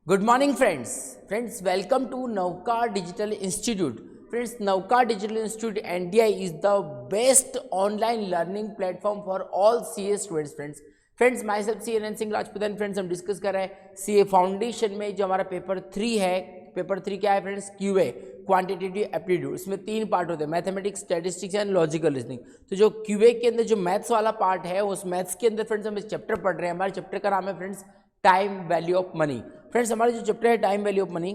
Good morning friends welcome to Navka digital institute. Friends, Navka digital institute NDI is the best online learning platform for all CA students. Friends myself C N Singh Rajputan. Friends, हम discuss कर रहे हैं CA foundation में जो हमारा paper 3 है। Paper 3 क्या है फ्रेंड्स? QA, quantitative aptitude. इसमें 3 पार्ट होते हैं, mathematics, statistics and logical reasoning. तो जो क्यूए के अंदर जो मैथ्स वाला पार्ट है, उस मैथ्स के अंदर फ्रेंड्स हम इस चैप्टर पढ़ रहे हैं। हमारे चैप्टर का नाम है friends time value of money. Friends, हमारा जो चैप्टर है टाइम वैल्यू ऑफ मनी,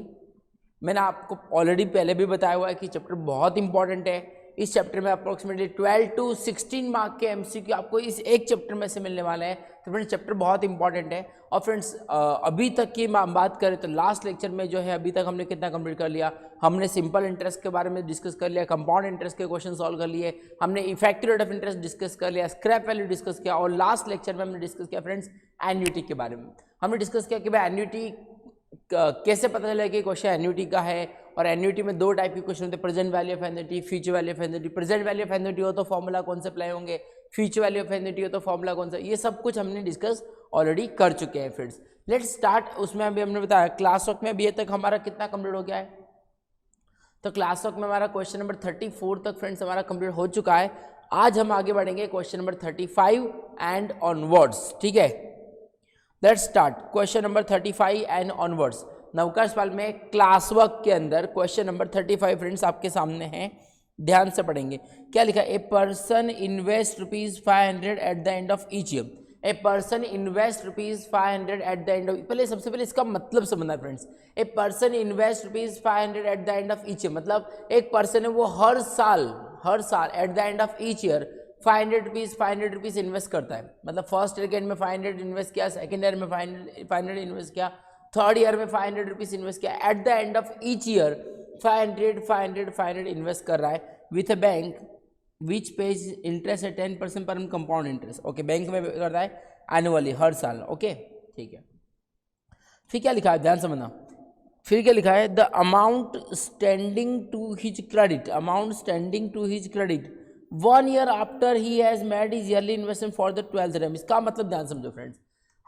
मैंने आपको ऑलरेडी पहले भी बताया हुआ है कि चैप्टर बहुत इंपॉर्टेंट है। इस चैप्टर में अप्रोक्सीमेटली 12 to 16 मार्क के एमसीक्यू आपको इस एक चैप्टर में से मिलने वाले हैं। तो फ्रेंड्स, चैप्टर बहुत इंपॉर्टेंट है। और फ्रेंड्स, अभी तक की हम बात करें तो लास्ट लेक्चर में जो है अभी तक हमने कितना कंप्लीट कर लिया? हमने सिंपल इंटरेस्ट के बारे में डिस्कस कर लिया, कंपाउंड इंटरेस्ट के क्वेश्चन सॉल्व कर लिए, हमने effective rate of interest discuss कर लिया, स्क्रैप वैल्यू डिस्कस किया, और लास्ट लेक्चर में हमने डिस्कस किया फ्रेंड्स एन्युटी के बारे में। हमने डिस्कस किया कि भाई एन्युटी कैसे पता चला कि क्वेश्चन एन्युटी का है। और एन्युटी में 2 टाइप के क्वेश्चन होते हैं, present value of annuity, future value of annuity. Present value of annuity हो तो फॉर्मूला कौन से अप्लाई होंगे, फ्यूचर वैल्यू ऑफ एन्युटी हो तो फॉर्मूला कौन सा, ये सब कुछ हमने डिस्कस ऑलरेडी कर चुके हैं। Friends, let's start. उसमें अभी हमने बताया क्लास वर्क में अभी तक हमारा कितना कंप्लीट हो गया है? तो क्लास वर्क में हमारा क्वेश्चन नंबर 34 तक फ्रेंड्स हमारा कंप्लीट हो चुका है। आज हम आगे बढ़ेंगे क्वेश्चन नंबर 35 एंड ऑनवर्ड्स। ठीक है, let's start question number 35 and onwards. नवका सवाल में क्लास वर्क के अंदर क्वेश्चन नंबर 35 फ्रेंड्स आपके सामने है, ध्यान से पढ़ेंगे। क्या लिखा? ए person invest ₹500 at the end of each year. A person invest ₹500 at the end of, पहले सबसे पहले इसका मतलब समझना है friends. A person invest ₹500 at the end of each year, मतलब एक पर्सन है वो हर साल eight the end of each year 500 rupees invest करता है। मतलब फर्स्ट ईयर के एंड में 500 इन्वेस्ट किया, सेकेंड ईयर में 500 इन्वेस्ट किया, थर्ड ईयर में 500 रुपीज़ इन्वेस्ट किया। Eight the end of each year 500 invest कर रहा है with a bank which page interest है 10% पर कंपाउंड इंटरेस्ट। ओके, बैंक में कर रहा है एनुअली, हर साल। ओके, ठीक है। फिर क्या लिखा है, ध्यान समझना। फिर क्या लिखा है? The amount standing to his credit, amount standing to his credit 1 year after he has made his yearly investment for the 12th term। इसका मतलब ध्यान समझो फ्रेंड्स,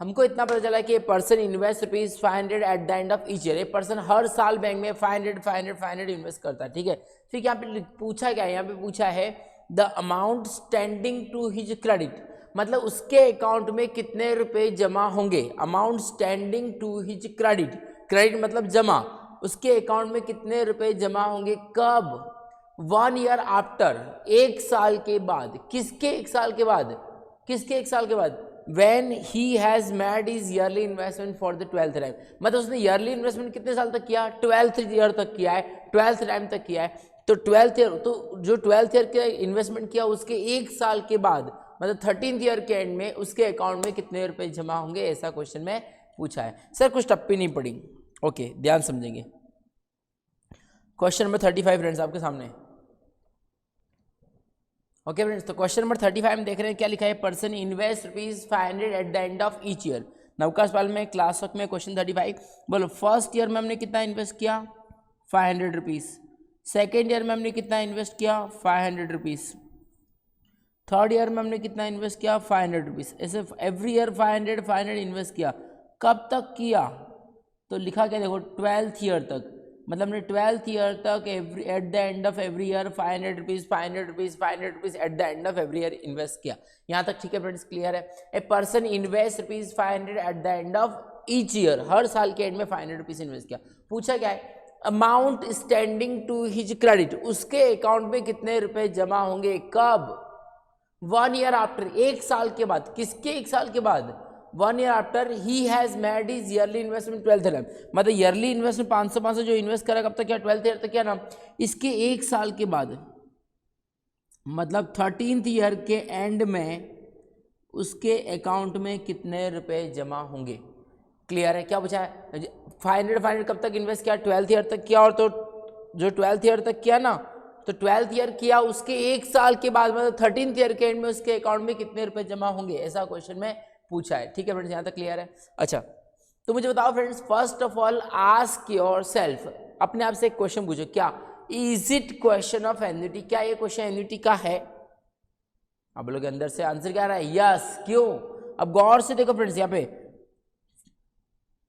हमको इतना पता चला कि a person invest ₹500 at the end of each year. A person हर साल बैंक में 500 इन्वेस्ट करता है। ठीक है, फिर यहाँ पे पूछा क्या है? यहाँ पे पूछा है the amount standing to his credit, मतलब उसके अकाउंट में कितने रुपए जमा होंगे। Amount standing to his credit, credit मतलब जमा, उसके अकाउंट में कितने रुपए जमा होंगे, कब? 1 year आफ्टर, 1 साल के बाद। किसके 1 साल के बाद? किसके 1 साल के बाद? When he has made his yearly investment for the 12th time, मतलब उसने ईयरली इन्वेस्टमेंट कितने साल तक किया? 12th ईयर तक किया है, 12th टाइम तक किया है। तो 12th ईयर, तो जो 12th ईयर के इन्वेस्टमेंट किया उसके 1 साल के बाद, मतलब 13th ईयर के एंड में उसके अकाउंट में कितने रुपए जमा होंगे, ऐसा क्वेश्चन में पूछा है। सर कुछ टप्पी नहीं पड़ी। ओके, ध्यान समझेंगे। क्वेश्चन नंबर 35 फ्रेंड्स आपके सामने। ओके फ्रेंड्स, तो क्वेश्चन नंबर 35 में देख रहे हैं क्या लिखा है? Person invest ₹500 at the end of each year. नवका सवाल में क्लास वर्क में क्वेश्चन 35। बोलो, फर्स्ट ईयर में हमने कितना इन्वेस्ट किया? 500 रुपीज़। सेकेंड ईयर में हमने कितना इन्वेस्ट किया? 500 रुपीज़। थर्ड ईयर में हमने कितना इन्वेस्ट किया? 500 रुपीज़। ऐसे एवरी ईयर 500 इन्वेस्ट किया। कब तक किया? तो लिखा क्या देखो, 12th ईयर तक, मतलब हमने 12th ईयर तक at the end of every year 500 rupees at the end of every year invest किया। यहाँ तक ठीक है फ्रेंड्स, क्लियर है? A person invest ₹500 at the end of each year, हर साल के एंड में 500 रुपीज़ इन्वेस्ट किया। पूछा क्या है? Amount standing to his credit, उसके अकाउंट में कितने रुपए जमा होंगे, कब? 1 year आफ्टर, 1 साल के बाद। किसके 1 साल के बाद? 1 year after he has made his yearly investment 12th year, मतलब ईयरली इन्वेस्टमेंट 500 जो इन्वेस्ट करा कब तक किया? 12th ईयर तक किया ना। इसके 1 साल के बाद, मतलब 13th ईयर के एंड में उसके अकाउंट में कितने रुपए जमा होंगे। क्लियर है? क्या पूछा है? 500 कब तक इन्वेस्ट किया? 12th ईयर तक किया। और तो जो 12th ईयर तक किया ना, तो 12th ईयर किया, उसके 1 साल के बाद, मतलब 13th ईयर के एंड में उसके अकाउंट में कितने रुपए जमा होंगे, ऐसा क्वेश्चन में पूछा है। ठीक है फ्रेंड्स, यहाँ तक क्लियर है? अच्छा, तो मुझे बताओ friends, first of all ask your self, अपने आप से एक क्वेश्चन पूछो, क्या is it question of annuity? क्या ये क्वेश्चन एन्युटी का है? आप लोग के अंदर से आंसर क्या आ रहा है? यस। क्यों? अब गौर से देखो फ्रेंड्स, यहाँ पे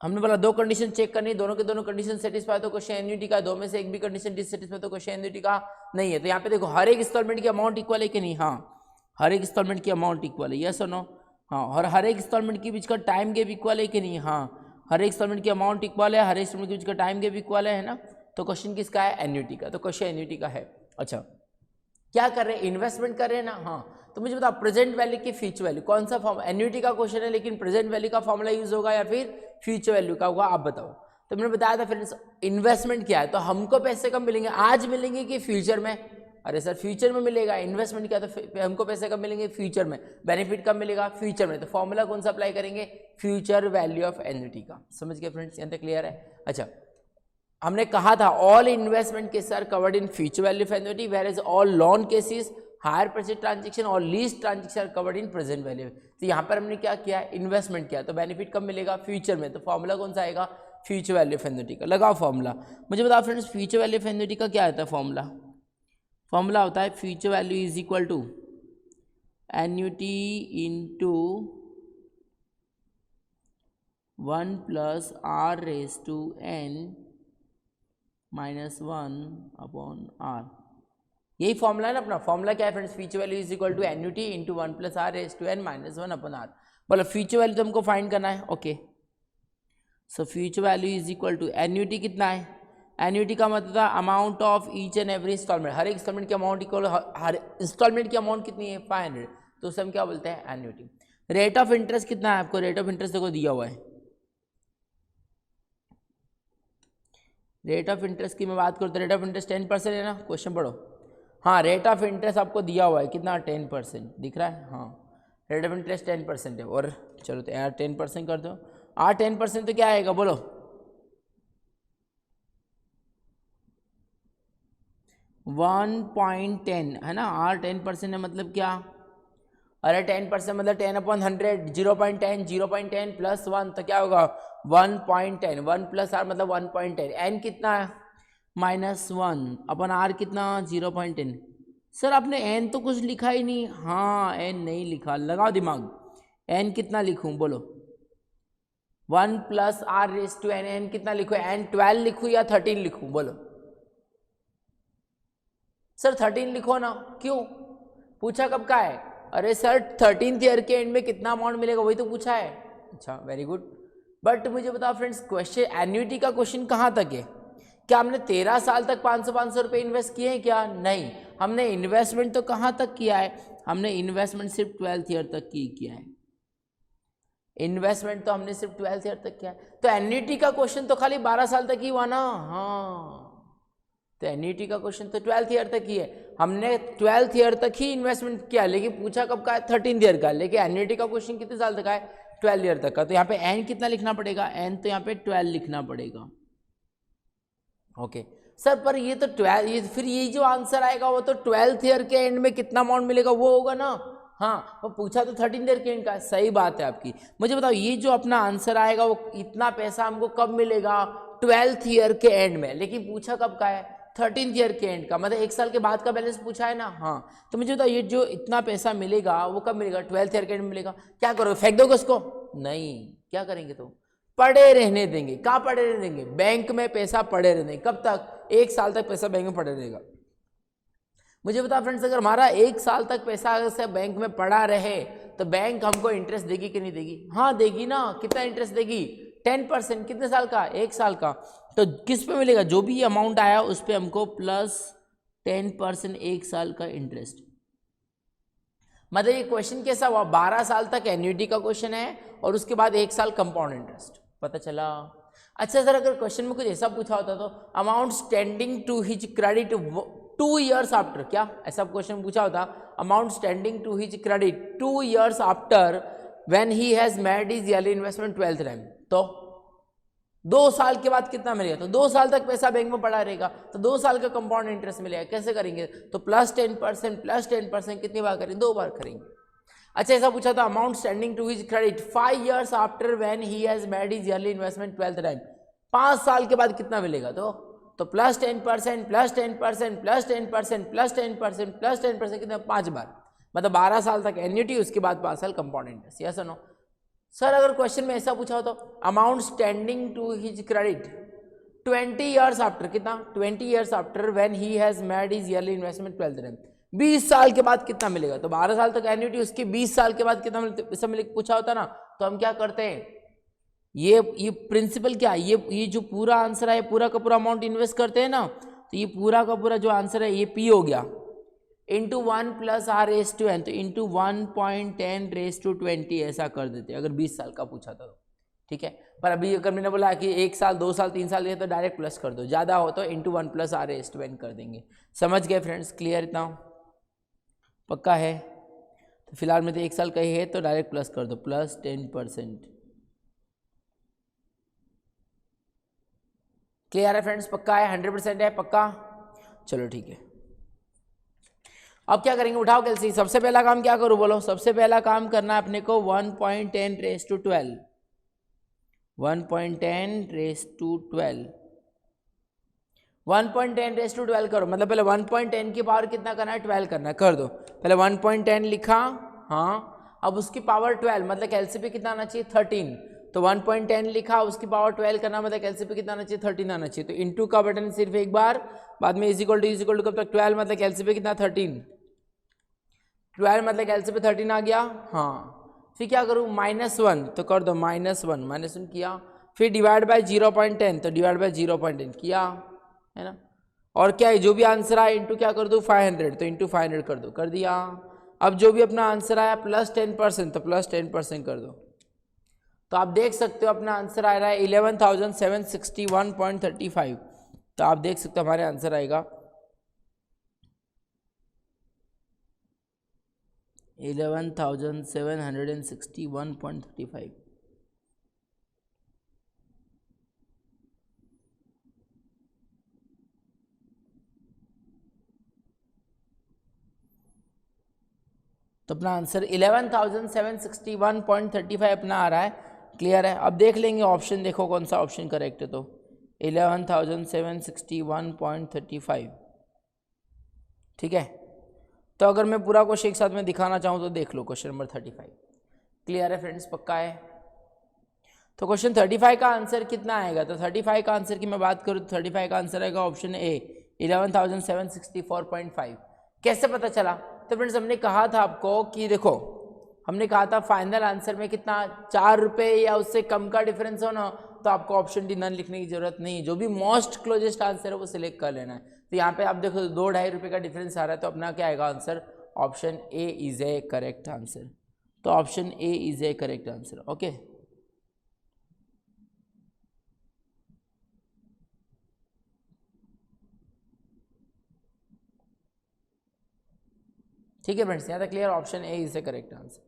हमने बोला दो कंडीशन चेक करनी, दोनों के दोनों कंडीशन सेटिस्फाई तो क्वेश्चन एन्युटी का, दो में से एक भी कंडीशन डिससेटिस्फाई तो क्वेश्चन एन्युटी का नहीं है। तो यहाँ पे देखो हर एक इंस्टॉलमेंट की अमाउंट इक्वल है कि नहीं, हाँ हर एक इंस्टॉलमेंट की अमाउंट इक्वल है, यस और नो, हाँ। और हर एक इंस्टॉलमेंट के बीच का टाइम गैप इक्वल है कि नहीं, हाँ हर एक इंस्टॉलमेंट की अमाउंट इक्वल है, हर एक इंस्टॉलमेंट के बीच का टाइम गैप इक्वल है ना। तो क्वेश्चन किसका है, एन्युटी का, तो क्वेश्चन एन्युटी का है। अच्छा क्या कर रहे हैं, इन्वेस्टमेंट कर रहे हैं ना, हाँ। तो मुझे बताओ प्रेजेंट वैल्यू की फ्यूचर वैल्यू, कौन सा फॉर्म, एन्युटी का क्वेश्चन है लेकिन प्रेजेंट वैल्यू का फॉर्मूला यूज होगा या फिर फ्यूचर वैल्यू का होगा, आप बताओ। तो मैंने बताया था फ्रेंड्स इन्वेस्टमेंट क्या है, तो हमको पैसे कब मिलेंगे, आज मिलेंगे कि फ्यूचर में, अरे सर फ्यूचर में मिलेगा। इन्वेस्टमेंट क्या, तो हमको पैसे कब मिलेंगे, फ्यूचर में। बेनिफिट कब मिलेगा, फ्यूचर में। तो फॉर्मूला कौन सा अप्लाई करेंगे, फ्यूचर वैल्यू ऑफ एन्युटी का। समझ गए फ्रेंड्स, यहाँ तक क्लियर है। अच्छा हमने कहा था all investment cases are covered in future value of annuity, whereas all loan cases, hire purchase transaction और lease transaction are covered in present value. तो यहाँ पर हमने क्या किया, इन्वेस्टमेंट किया, तो बेनिफिट कब मिलेगा, फ्यूचर में। तो फॉर्मूला कौन सा आएगा, फ्यूचर वैल्यू ऑफ एन्युटी का। लगाओ फॉर्मूला। मुझे बताओ friends future value of annuity का क्या आता है फॉर्मूला, फॉर्मूला होता है future value is equal to annuity into 1 + r⁻n -1/r। यही फॉर्मूला है ना अपना। फॉर्मूला क्या है friends, future value is equal to annuity into 1 + r⁻n -1/r। बोलो फ्यूचर वैल्यू तो हमको फाइंड करना है, okay. So future value is equal to annuity कितना है, एन्युटी का मतलब था amount of each and every instalment, हर एक इंस्टॉलमेंट की अमाउंट इक्वल, हर इंस्टॉलमेंट की अमाउंट कितनी है 500, तो उसे हम क्या बोलते हैं, एन्युटी। रेट ऑफ इंटरेस्ट कितना है आपको, रेट ऑफ इंटरेस्ट देखो दिया हुआ है। रेट ऑफ इंटरेस्ट की मैं बात करूँ तो रेट ऑफ इंटरेस्ट 10% है ना, क्वेश्चन पढ़ो। हाँ रेट ऑफ इंटरेस्ट आपको दिया हुआ है कितना, 10% दिख रहा है, हाँ रेट ऑफ इंटरेस्ट 10% है। और चलो तो यार 10% कर दो, 10% तो क्या आएगा बोलो, 1.10 है ना, 10% है मतलब क्या, अरे 10% मतलब 10/100, 0.10, 0.10 + 1 तो क्या होगा 1.10, 1 + r मतलब 1.10, n कितना है -1/r कितना 0.10। सर आपने n तो कुछ लिखा ही नहीं, हाँ n नहीं लिखा, लगाओ दिमाग, n कितना लिखूं बोलो, 1 + r⁻n, n कितना लिखूं, n 12 लिखूं या 13 लिखूं बोलो। सर 13 लिखो ना, क्यों, पूछा कब का है, अरे सर 13th ईयर के एंड में कितना अमाउंट मिलेगा वही तो पूछा है। अच्छा वेरी गुड, बट मुझे बताओ फ्रेंड्स क्वेश्चन एन्युटी का क्वेश्चन कहाँ तक है, क्या हमने 13 साल तक 500 रुपये इन्वेस्ट किए हैं क्या, नहीं। हमने इन्वेस्टमेंट तो कहाँ तक किया है, हमने इन्वेस्टमेंट सिर्फ 12th ईयर तक किया है, इन्वेस्टमेंट तो हमने सिर्फ 12th ईयर तक किया है। तो एन्युटी का क्वेश्चन तो खाली 12 साल तक ही हुआ ना, हाँ तो एन्युटी का क्वेश्चन तो 12th ईयर तक ही है, हमने 12th ईयर तक ही इन्वेस्टमेंट किया, लेकिन पूछा कब का है 13th ईयर का, लेकिन एन्युटी का क्वेश्चन कितने साल तक है 12 ईयर तक का। तो यहाँ पे एन कितना लिखना पड़ेगा, एन तो यहाँ पे 12 लिखना पड़ेगा, ओके सर। पर ये तो 12, ये फिर ये जो आंसर आएगा वो तो 12th ईयर के एंड में कितना अमाउंट मिलेगा वो होगा ना, हाँ वो पूछा तो 13th ईयर के एंड का, सही बात है आपकी। मुझे बताओ ये जो अपना आंसर आएगा वो इतना पैसा हमको कब मिलेगा 12th ईयर के एंड में, लेकिन पूछा कब का है 13th ईयर के एंड का, मतलब 1 साल के बाद का बैलेंस पूछा है ना, हाँ। तो मुझे बताओ ये जो इतना पैसा मिलेगा वो कब मिलेगा 12th ईयर के एंड में मिलेगा, क्या करोगे फेंक दोगे उसको, नहीं क्या करेंगे, तो पड़े रहने देंगे। कहाँ पड़े रहने देंगे, बैंक में पैसा पड़े रहने, कब तक 1 साल तक पैसा बैंक में पड़े रहेगा। मुझे बता फ्रेंड्स अगर हमारा 1 साल तक पैसा अगर से बैंक में पड़ा रहे तो बैंक हमको इंटरेस्ट देगी कि नहीं देगी, हाँ देगी ना, कितना इंटरेस्ट देगी 10%, कितने साल का 1 साल का। तो किस पे मिलेगा, जो भी अमाउंट आया उस पे हमको +10% 1 साल का इंटरेस्ट। मतलब ये क्वेश्चन कैसा हुआ, 12 साल तक एन्युटी का क्वेश्चन है और उसके बाद 1 साल कंपाउंड इंटरेस्ट, पता चला। अच्छा सर अगर क्वेश्चन में कुछ ऐसा पूछा होता तो amount standing to his credit 2 years after, क्या ऐसा क्वेश्चन पूछा होता, amount standing to his credit 2 years after when he has made his yearly investment 12th time, तो 2 साल के बाद कितना मिलेगा, तो 2 साल तक पैसा बैंक में पड़ा रहेगा तो 2 साल का कंपाउंड इंटरेस्ट मिलेगा, कैसे करेंगे, तो +10% कितनी बार करेंगे, 2 बार करेंगे। अच्छा ऐसा पूछा था amount standing to his credit 5 years after when he has made his yearly investment 12th time, 5 साल के बाद कितना मिलेगा, तो +10% +10% +10% +10% +10% कितना 5 बार, मतलब 12 साल तक एन्युटी उसके बाद 5 साल कंपाउंड इंटरेस्ट, यस और नो। सर अगर क्वेश्चन में ऐसा पूछा हो तो amount standing to his credit 20 years after, कितना 20 years after when he has made his yearly investment 12th rank, 20 साल के बाद कितना मिलेगा, तो 12 साल तक एन्युटी, उसके 20 साल के बाद कितना मिले पूछा होता ना, तो हम क्या करते हैं, ये प्रिंसिपल क्या है, ये जो पूरा आंसर है, पूरा का पूरा अमाउंट इन्वेस्ट करते हैं ना, तो ये पूरा का पूरा जो आंसर है ये पी हो गया into 1 plus R raise to N, तो इंटू 1.10 रेस टू 20 ऐसा कर देते अगर 20 साल का पूछा था तो, ठीक है। पर अभी अगर मैंने बोला कि 1 साल 2 साल 3 साल तो डायरेक्ट प्लस कर दो, ज़्यादा हो तो into 1 plus R raise to N कर देंगे। समझ गए फ्रेंड्स, क्लियर इतना पक्का है? तो फिलहाल में तो 1 साल का ही है तो डायरेक्ट प्लस कर दो, प्लस 10%। क्लियर है फ्रेंड्स, पक्का है, 100% है पक्का? चलो ठीक है। अब क्या करेंगे, उठाओ कैलसी। सबसे पहला काम क्या करूं बोलो, सबसे पहला काम करना है अपने को 1.10 raise to 12, 1.10 raise to 12, 1.10 raise to 12 करो, मतलब पहले 1.10 की पावर कितना करना है, 12 करना है, कर दो। पहले 1.10 लिखा, हाँ, अब उसकी पावर 12 मतलब एलसीपी कितना आना चाहिए 13, तो 1.10 लिखा, उसकी पावर 12 करना मतलब एलसीपी कितना आना चाहिए 13 आना चाहिए, तो इंटू का बटन सिर्फ एक बार, बाद में इज इक्वल टू कब तक 12 मतलब एलसीपी कितना 13, 12 मतलब एलसीपी 13 आ गया, हाँ। फिर क्या करूँ, -1 तो कर दो -1 किया, फिर डिवाइड बाय 0.10 तो डिवाइड बाय 0.10 किया, है ना। और क्या है, जो भी आंसर आया इंटू क्या कर दो 500, तो इंटू 500 कर दो, कर दिया। अब जो भी अपना आंसर आया प्लस 10% तो प्लस 10% कर दो, तो आप देख सकते हो अपना आंसर आ रहा है 11,761.35, तो आप देख सकते हो हमारे आंसर आएगा 11,761.35। तो अपना आंसर 11,761.35 अपना आ रहा है। क्लियर है? अब देख लेंगे ऑप्शन, देखो कौन सा ऑप्शन करेक्ट है, तो 11,761.35, ठीक है। तो अगर मैं पूरा क्वेश्चन एक साथ में दिखाना चाहूँ तो देख लो क्वेश्चन नंबर 35। क्लियर है फ्रेंड्स, पक्का है? तो क्वेश्चन 35 का आंसर कितना आएगा, तो 35 का आंसर की मैं बात करूँ तो 35 का आंसर आएगा ऑप्शन ए 11,764.5। कैसे पता चला, तो फ्रेंड्स हमने कहा था आपको कि देखो, हमने कहा था फाइनल आंसर में कितना 4 रुपये या उससे कम का डिफरेंस हो ना, तो आपको ऑप्शन डी नन लिखने की जरूरत नहीं, जो भी मोस्ट क्लोजेस्ट आंसर है वो सिलेक्ट कर लेना है। तो यहाँ पे आप देखो 2-2.5 रुपये का डिफरेंस आ रहा है, तो अपना क्या आएगा answer, option A is a correct answer. तो option A is a correct answer, okay. ठीक है फ्रेंड्स, यहाँ तक clear, option A is a correct answer.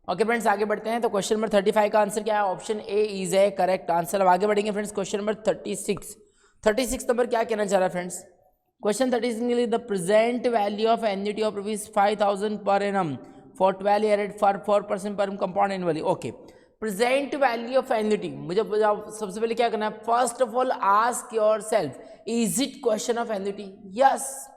Okay friends, आगे बढ़ते हैं। तो क्वेश्चन नंबर 35 का आंसर क्या है, option A is a correct answer. अब आगे बढ़ेंगे फ्रेंड्स, क्वेश्चन नंबर 36 नंबर क्या कहना चाह रहा है फ्रेंड्स, क्वेश्चन 36 के लिए the present value of annuity of ₹5,000 per annum for 12 year for 4% पर compound annually. Okay, present value of annuity, मुझे सबसे पहले क्या करना है, first of all ask yourself, is it question of annuity? Yes.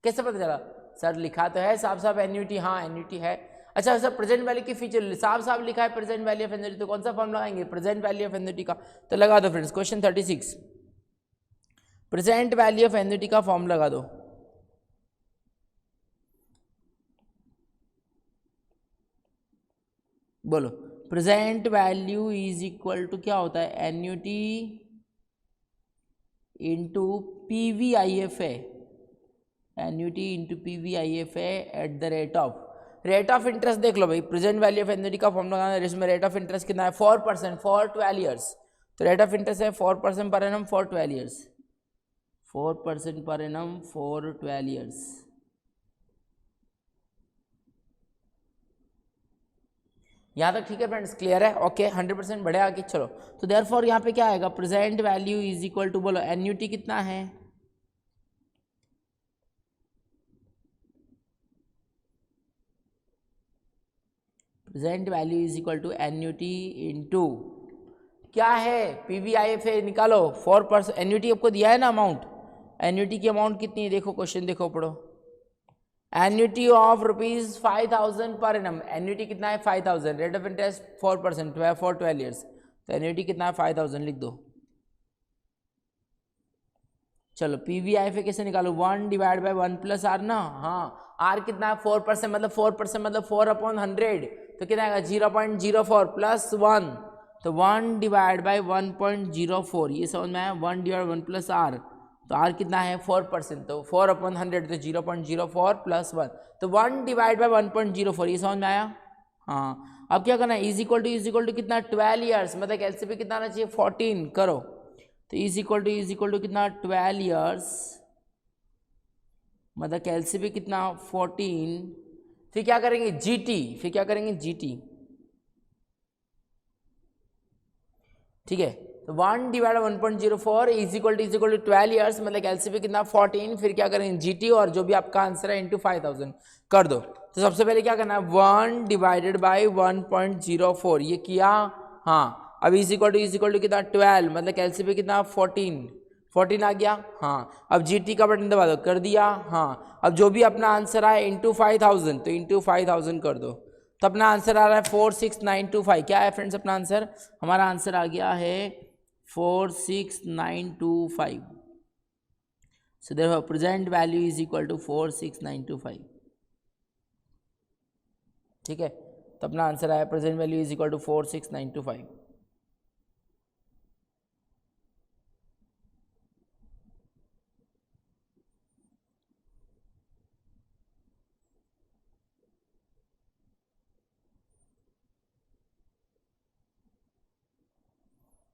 कैसे पता चला, सर लिखा तो है साफ साफ एन्युटी, हाँ एन्युटी है। अच्छा सर प्रेजेंट वैल्यू की फीचर साफ साफ लिखा है प्रेजेंट वैल्यू ऑफ एन्युटी, तो कौन सा फॉर्म लगाएंगे, प्रेजेंट वैल्यू ऑफ एन्युटी का। तो लगा दो friends, question 36 present value of annuity का फॉर्म लगा दो। बोलो, present value is equal to क्या होता है, annuity into PVIFA, annuity into PVIFA at the rate of interest. देख लो भाई, प्रेजेंट वैल्यू ऑफ एन्युटी का फॉर्म लगाना है, इसमें रेट ऑफ इंटरेस्ट कितना है 4% फॉर 12 ईयर्स, तो रेट ऑफ इंटरेस्ट है 4% per annum for 12 years, 4% per annum for 12 years. यहाँ तक ठीक है फ्रेंड्स, क्लियर है? ओके, 100% बढ़े आगे चलो। तो देयरफॉर यहाँ पे क्या आएगा, present value is equal to, बोलो एन्युटी कितना है, present value is equal to annuity into क्या है, PVIFA निकालो 4%। एन्युटी आपको दिया है ना अमाउंट, एन्युटी की अमाउंट कितनी है, देखो क्वेश्चन देखो पढ़ो, annuity of ₹5,000 per annum, annuity कितना है 5,000, rate of interest 4% for 12 years, तो एन्युटी कितना है 5,000 लिख दो। चलो पीवीआई फिर कैसे निकालो, 1 डिवाइड बाई 1 प्लस आर ना, हाँ आर कितना है 4%, मतलब 4% मतलब 4/100, तो कितना आएगा 0.04 प्लस 1, तो 1 डिवाइड बाई 1.04, ये समझ में आया, 1 डिवाइड 1 प्लस आर, तो आर कितना है 4%, तो 4/100 तो 0.04 प्लस 1, तो 1 डिवाइड बाई 1.04, ये समझ में आया। हाँ अब क्या करना है, इज इक्वल टू कितना 12 ईयर्स, मतलब एलसीपी कितना आना चाहिए 14 करो, तो इज इक्वल टू कितना 12 ईयर्स, मतलब एलसीपी कितना 14, फिर क्या करेंगे जीटी, ठीक है, तो 1 divide 1.04 is equal to 12 years, मतलब एलसीपी कितना 14, फिर क्या करेंगे जीटी और जो भी आपका आंसर है इंटू 5,000 कर दो। तो सबसे पहले क्या करना है 1 डिवाइडेड बाई 1.04, ये किया, हाँ अब इज इक्वल टू कितना 12, मतलब एलसीपी कितना 14 आ गया, हाँ अब जीटी का बटन दबा दो, कर दिया, हाँ अब जो भी अपना आंसर आए इंटू 5,000, तो इंटू 5,000 कर दो, तो अपना आंसर आ रहा है 46925, क्या है फ्रेंड्स अपना आंसर, हमारा आंसर आ गया है 46925, so therefore present value is equal to 46925, ठीक है, तो अपना आंसर आया present value is equal to 46925।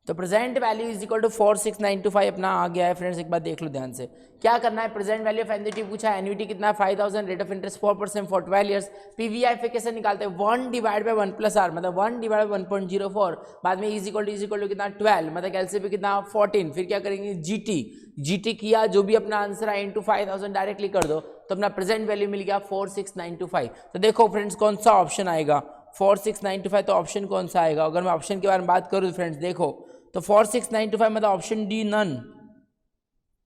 तो present value is equal to 46925 अपना आ गया है फ्रेंड्स, एक बार देख लो ध्यान से, क्या करना है, प्रेजेंट वैल्यू ऑफ एन्युटी पूछा है, एन्युटी कितना 5,000, rate of interest 4% for 12 years, PVI फिर कैसे निकालते हैं 1 डिवाइड बाई 1 प्लस आर, मतलब 1 डिवाइड बाई 1.04, बाद में इज इक्वल टू कितना 12, मतलब एलसीपी कितना 14, फिर क्या करेंगे जीटी किया, जो भी अपना आंसर है इंटू 5,000 डायरेक्टली कर दो, तो अपना प्रेजेंट वैल्यू मिल गया 46925। तो देखो फ्रेंड्स कौन सा ऑप्शन आएगा 46925, तो ऑप्शन कौन सा आएगा, अगर मैं ऑप्शन के बारे में बात करूँ फ्रेंड्स देखो, तो 46925 मतलब ऑप्शन डी नन,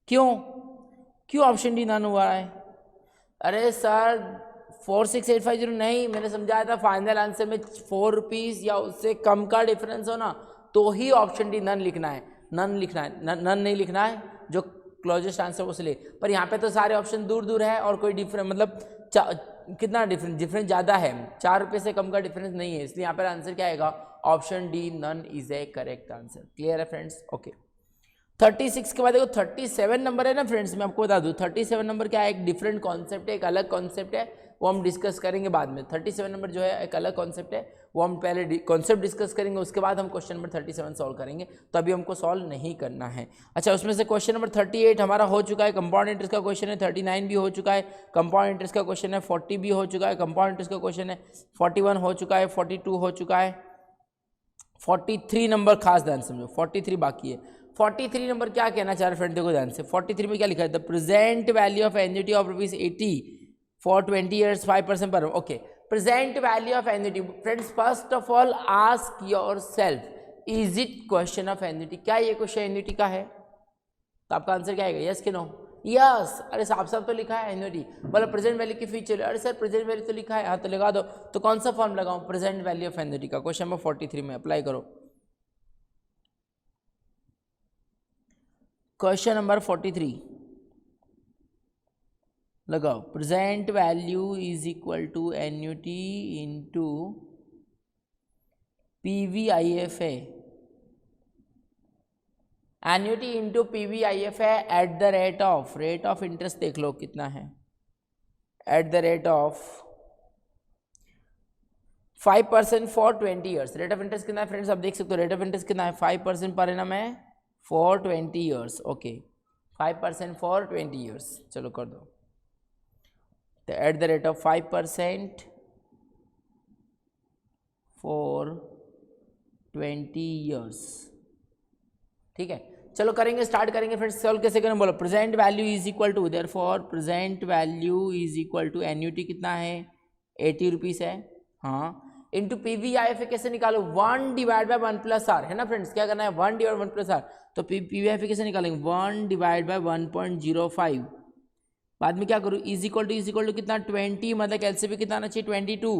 क्यों ऑप्शन डी नन हुआ है, अरे सर 46850 नहीं, मैंने समझाया था फाइनल आंसर में ₹4 या उससे कम का डिफरेंस हो ना, तो ही ऑप्शन डी नन लिखना है, नन नहीं लिखना है, जो क्लोजेस्ट आंसर वो से ले, पर यहाँ पे तो सारे ऑप्शन दूर दूर है और कोई डिफरेंस मतलब कितना डिफरेंस ज़्यादा है, ₹4 से कम का डिफरेंस नहीं है, इसलिए यहाँ पर आंसर क्या आएगा option D none is a correct answer. Clear है फ्रेंड्स, ओके। 36 के बाद देखो 37 नंबर है ना फ्रेंड्स, मैं आपको बता दूं 37 नंबर क्या है, एक डिफरेंट कॉन्सेप्ट है, एक अलग कॉन्सेप्ट है, वो हम डिस्कस करेंगे बाद में। 37 नंबर जो है एक अलग कॉन्सेप्ट है, वो हम पहले कॉन्सेप्ट डिस्कस करेंगे, उसके बाद हम क्वेश्चन नंबर 37 सॉल्व करेंगे, तो अभी हमको सॉल्व नहीं करना है। अच्छा, उसमें से क्वेश्चन नंबर 38 हमारा हो चुका है, कंपाउंड इंटरेस्ट का क्वेश्चन है, 39 भी हो चुका है, कंपाउंड इंटरेस्ट का क्वेश्चन है, 40 भी हो चुका है, कंपाउंड इंटरेस्ट का क्वेश्चन है, 41 हो चुका है, 42 हो चुका है, 43 नंबर खास ध्यान समझो, 43 बाकी है। 43 नंबर क्या कहना चाह रहे फ्रेंड, देखो ध्यान से, 43 में क्या लिखा है, the present value of annuity of ₹80 for 20 years 5% पर, okay. Present value of annuity friends, first of all ask yourself, is it question of annuity, क्या ये क्वेश्चन एन्युटी का है, तो आपका आंसर क्या आएगा, यस कि नो, यस। अरे साफ साफ तो लिखा है एन्युटी, बोलो प्रेजेंट वैल्यू की फीचर, अरे सर प्रेजेंट वैल्यू तो लिखा है, हाँ तो लगा दो, तो कौन सा फॉर्म लगाऊं, प्रेजेंट वैल्यू ऑफ एन्युटी का, क्वेश्चन नंबर 43 में अप्लाई करो। क्वेश्चन नंबर 43 लगाओ, present value is equal to annuity into PVIF है, एन्युटी इंटू PVIF है, at the rate of interest देख लो कितना है, at the rate of 5% for 20 years, rate of interest कितना है फ्रेंड्स, आप देख सकते हो रेट ऑफ इंटरेस्ट कितना है, 5% पर एनम है for 20 years, okay 5% for 20 years, चलो कर दो, तो at the rate of 5% for 20 years, ठीक है। चलो करेंगे, स्टार्ट करेंगे फ्रेंड्स, सॉल्व कैसे करें बोलो, present value is equal to, therefore present value is equal to annuity कितना है ₹80 है, हाँ, इंटू PVIF कैसे निकालो, 1 डिवाइड बाई 1 प्लस आर है ना फ्रेंड्स, क्या करना है 1 डिवाइड 1 प्लस आर, तो PVIF कैसे निकालेंगे 1 डिवाइड बाई 1.05, बाद में क्या करूँ, इज इक्वल टू कितना 20, मतलब एलसीबी कितना आना चाहिए 22,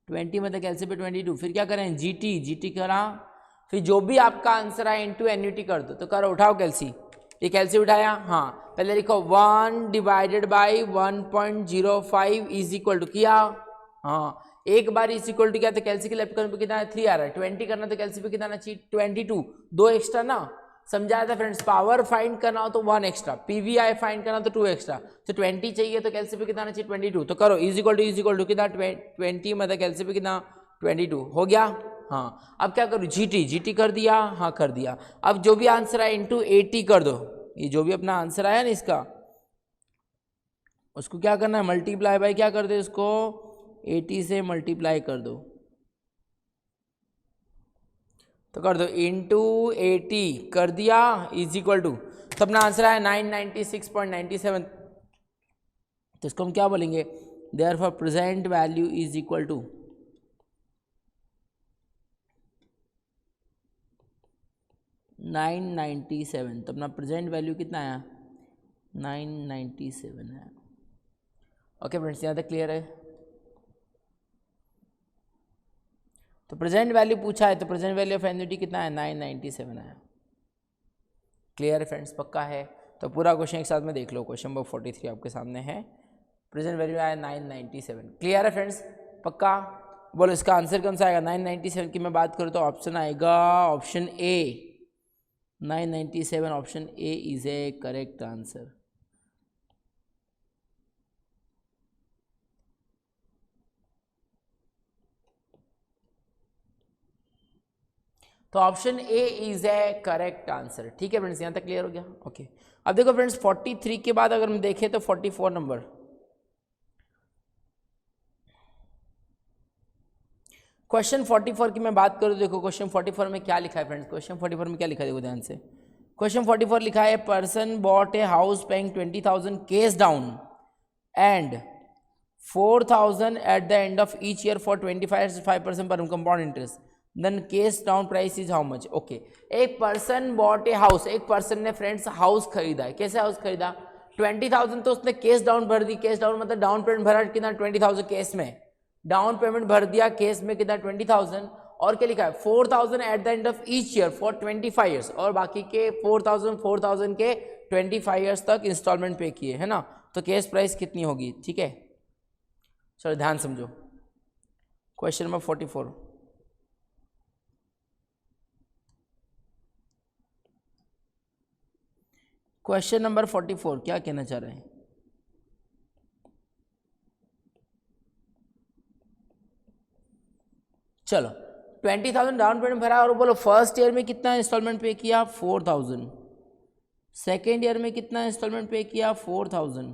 20 मतलब एलसीबी 22। फिर क्या करें, जीटी करा, फिर जो भी आपका आंसर आए इनटू एन्यूटी कर दो। तो करो, उठाओ कैलसी, ये कैलसी उठाया, हाँ पहले लिखो 1 divided by 1.05 is equal to किया, हाँ एक बार इज इक्वल टू किया तो कैलसी के लेफ्ट करने पे कितना है 3 आ रहा है, 20 करना तो कैलसी पे कितना आना चाहिए 22, 2 एक्स्ट्रा ना, समझाया था फ्रेंड्स। पावर फाइंड करना हो तो 1 एक्स्ट्रा, पीवीआई फाइंड करना तो 2 एक्स्ट्रा, तो 20 चाहिए तो कैलसी पे कितना आना चाहिए 22। तो करो इज इक्वल टू कितना 20 मतलब कैलसी पे कितना 22 हो गया, हाँ। अब क्या करूँ, जीटी कर दिया, हाँ कर दिया। अब जो भी आंसर आया इंटू 80 कर दो, ये जो भी अपना आंसर आया ना इसका, उसको क्या करना है मल्टीप्लाई बाय, क्या कर दो इसको 80 से मल्टीप्लाई कर दो, तो कर दो इंटू 80 कर दिया इज इक्वल टू, तो अपना आंसर आया 996.97। तो इसको हम क्या बोलेंगे, therefore present value is equal to 997। तो अपना प्रेजेंट वैल्यू कितना आया 997 है। ओके फ्रेंड्स, यहाँ तक क्लियर है। तो प्रेजेंट वैल्यू पूछा है, तो प्रेजेंट वैल्यू ऑफ एन्युटी कितना है 997 है। क्लियर है फ्रेंड्स, पक्का है। तो पूरा क्वेश्चन एक साथ में देख लो, क्वेश्चन नंबर 43 आपके सामने है, प्रेजेंट वैल्यू आया 997। क्लियर है फ्रेंड्स, पक्का। बोलो इसका आंसर कौन सा आएगा, 997 की मैं बात करूँ तो ऑप्शन आएगा option A, 997 option A is a correct answer. तो option A is a correct answer. ठीक है फ्रेंड्स, यहाँ तक क्लियर हो गया। ओके, अब देखो फ्रेंड्स 43 के बाद अगर हम देखें तो 44 नंबर, क्वेश्चन 44 की मैं बात करूँ, देखो क्वेश्चन 44 में क्या लिखा है फ्रेंड्स, क्वेश्चन 44 में क्या लिखा है देखो ध्यान से। क्वेश्चन 44 लिखा है person bought a house paying 20,000 cash down and 4,000 at the end of each year for 25% per compound interest, then cash down price is how much. Okay, एक पर्सन बॉट ए हाउस, एक person ने friends house खरीदा है। कैसे house खरीदा, 20,000 तो उसने case down भर दी, केस डाउन मतलब डाउन पेमेंट भरा कितना 20,000 केस में, डाउन पेमेंट भर दिया केस में कितना 20,000, और क्या लिखा है 4,000 at the end of each year for 25 years, और बाकी के 4,000 के 25 ईयर्स तक इंस्टॉलमेंट पे किए, है ना। तो केस प्राइस कितनी होगी, ठीक है। चलो ध्यान समझो, क्वेश्चन नंबर 44, क्वेश्चन नंबर 44 क्या कहना चाह रहे हैं, चलो 20,000 डाउन पेमेंट भरा, और बोलो फर्स्ट ईयर में कितना इंस्टॉलमेंट पे किया 4,000, सेकेंड ईयर में कितना इंस्टॉलमेंट पे किया 4,000,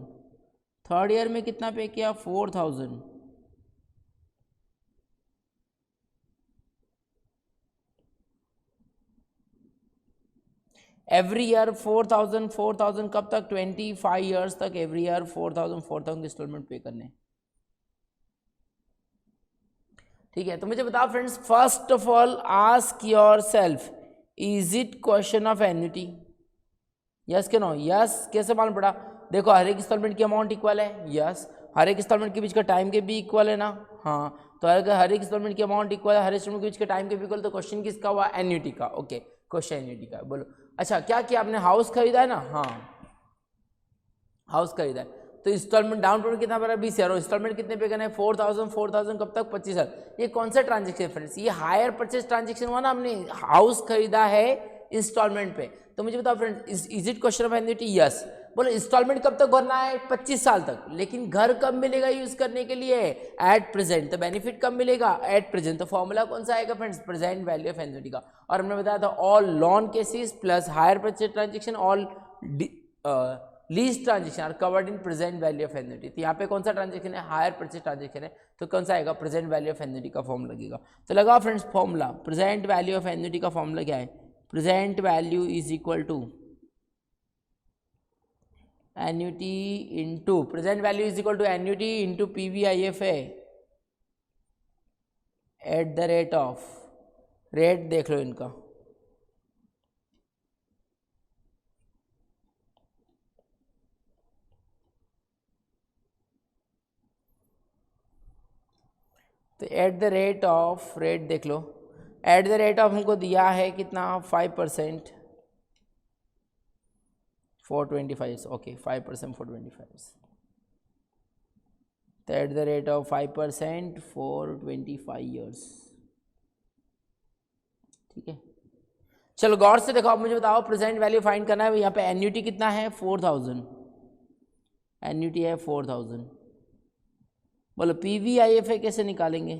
थर्ड ईयर में कितना पे किया 4,000, एवरी ईयर 4,000 कब तक 25 ईयर्स तक, एवरी ईयर 4,000 इंस्टॉलमेंट पे करने। ठीक है, तो मुझे बताओ friends, first of all ask yourself, is it question of annuity, yes के नो, यस कैसे मालूम पड़ा, देखो हर एक इंस्टॉलमेंट की अमाउंट इक्वल है, यस हर एक इंस्टॉलमेंट के बीच का टाइम के भी इक्वल है ना, हाँ। तो अगर हर एक इंस्टॉलमेंट की अमाउंट इक्वल है, हर इंस्टॉलमेंट के बीच के टाइम के भी इक्वल, तो क्वेश्चन किसका हुआ एन्युटी का। ओके, क्वेश्चन एन्युटी का। बोलो अच्छा क्या किया आपने, हाउस खरीदा है ना, हाँ हाउस खरीदा है, तो इंस्टॉलमेंट डाउन पेमेंट कितना भरा 20,000, इंस्टॉलमेंट कितने पे करना है 4,000 कब तक 25,000। ये कौन सा ट्रांजेक्शन फ्रेंड्स, ये हायर परचेज ट्रांजेक्शन हुआ ना, हमने हाउस खरीदा है इंस्टॉलमेंट पे। तो मुझे बताओ friends, is it question of annuity, yes. बोलो इंस्टॉलमेंट कब तक भरना है 25 साल तक, लेकिन घर कब मिलेगा यूज करने के लिए एट प्रेजेंट, तो बेनिफिट कब मिलेगा एट प्रेजेंट। तो फॉर्मूला कौन सा आएगा friends, present value of annuity का। और हमने बताया था all loan cases plus hire purchase transaction, all lease transaction are covered in present value of annuity. तो यहाँ पे कौन सा ट्रांजेक्शन है, हायर परचेज ट्रांजेक्शन है, तो कौन सा आएगा प्रेजेंट वैल्यू ऑफ एन्युटी का फॉर्म लगेगा। तो लगाओ friends formula, present value of annuity का फॉर्मूला क्या है, present value is equal to annuity into, present value is equal to annuity into PVIFA at the rate of, rate देख लो इनका, तो at the rate of, rate देख लो, at the rate of हमको दिया है कितना 5%, 425, ओके 5% 425, तो at the rate of 5% 425 years. ठीक है, चलो गौर से देखो, आप मुझे बताओ प्रेजेंट वैल्यू फाइंड करना है। यहाँ पे एन्यूटी कितना है 4000, एन्यूटी है 4000। बोलो पीवीआईएफए कैसे निकालेंगे?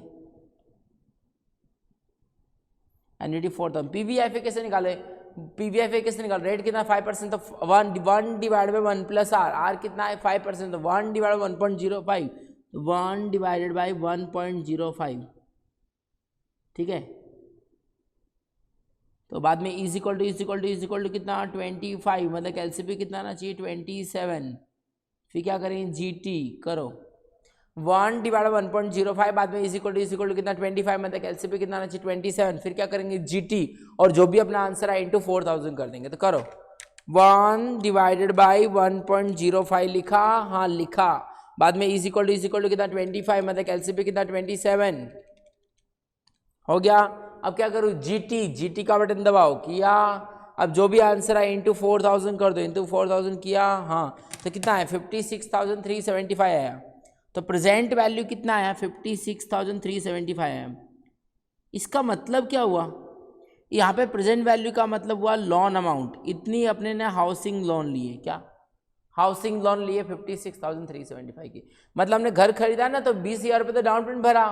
एन्यूटी 4000, पीवीआईएफए कैसे निकाले? पीवीआईएफए कैसे निकाल? रेट कितना 5%, तो 1 divide by 1 plus R, R कितना है 5%, तो 1 डिवाइड 1.05, 1 डिवाइडेड बाई 1.05। ठीक है, तो बाद में इज इक्वल टू कितना 25, मतलब एलसीपी कितना ना चाहिए 27। फिर क्या करेंगे जीटी करो 1 डिवाइड 1.05, बाद में इज इक्वल टू कितना 25, मतलब एलसीपी कितना ना चाहिए 27। फिर क्या करेंगे जीटी, और जो भी अपना आंसर है इंटू 4000 कर देंगे। तो करो 1 डिवाइडेड बाई 1.05 लिखा, हाँ लिखा, बाद में इज इक्वल टू कितना 25, मतलब एलसीपी कितना 27 हो गया। अब क्या करूँ जीटी का बटन दबाओ, किया, अब जो भी आंसर है इंटू 4000 कर दो, इंटू 4000 किया, हाँ तो कितना है 56,375 आया। तो प्रेजेंट वैल्यू कितना आया 56,375 आया। इसका मतलब क्या हुआ, यहाँ पे प्रेजेंट वैल्यू का मतलब हुआ लोन अमाउंट, इतनी अपने ने हाउसिंग लोन लिए, क्या हाउसिंग लोन लिए 56,375 की, मतलब हमने घर खरीदा ना, तो 20,000 रुपये तो डाउन पेमेंट भरा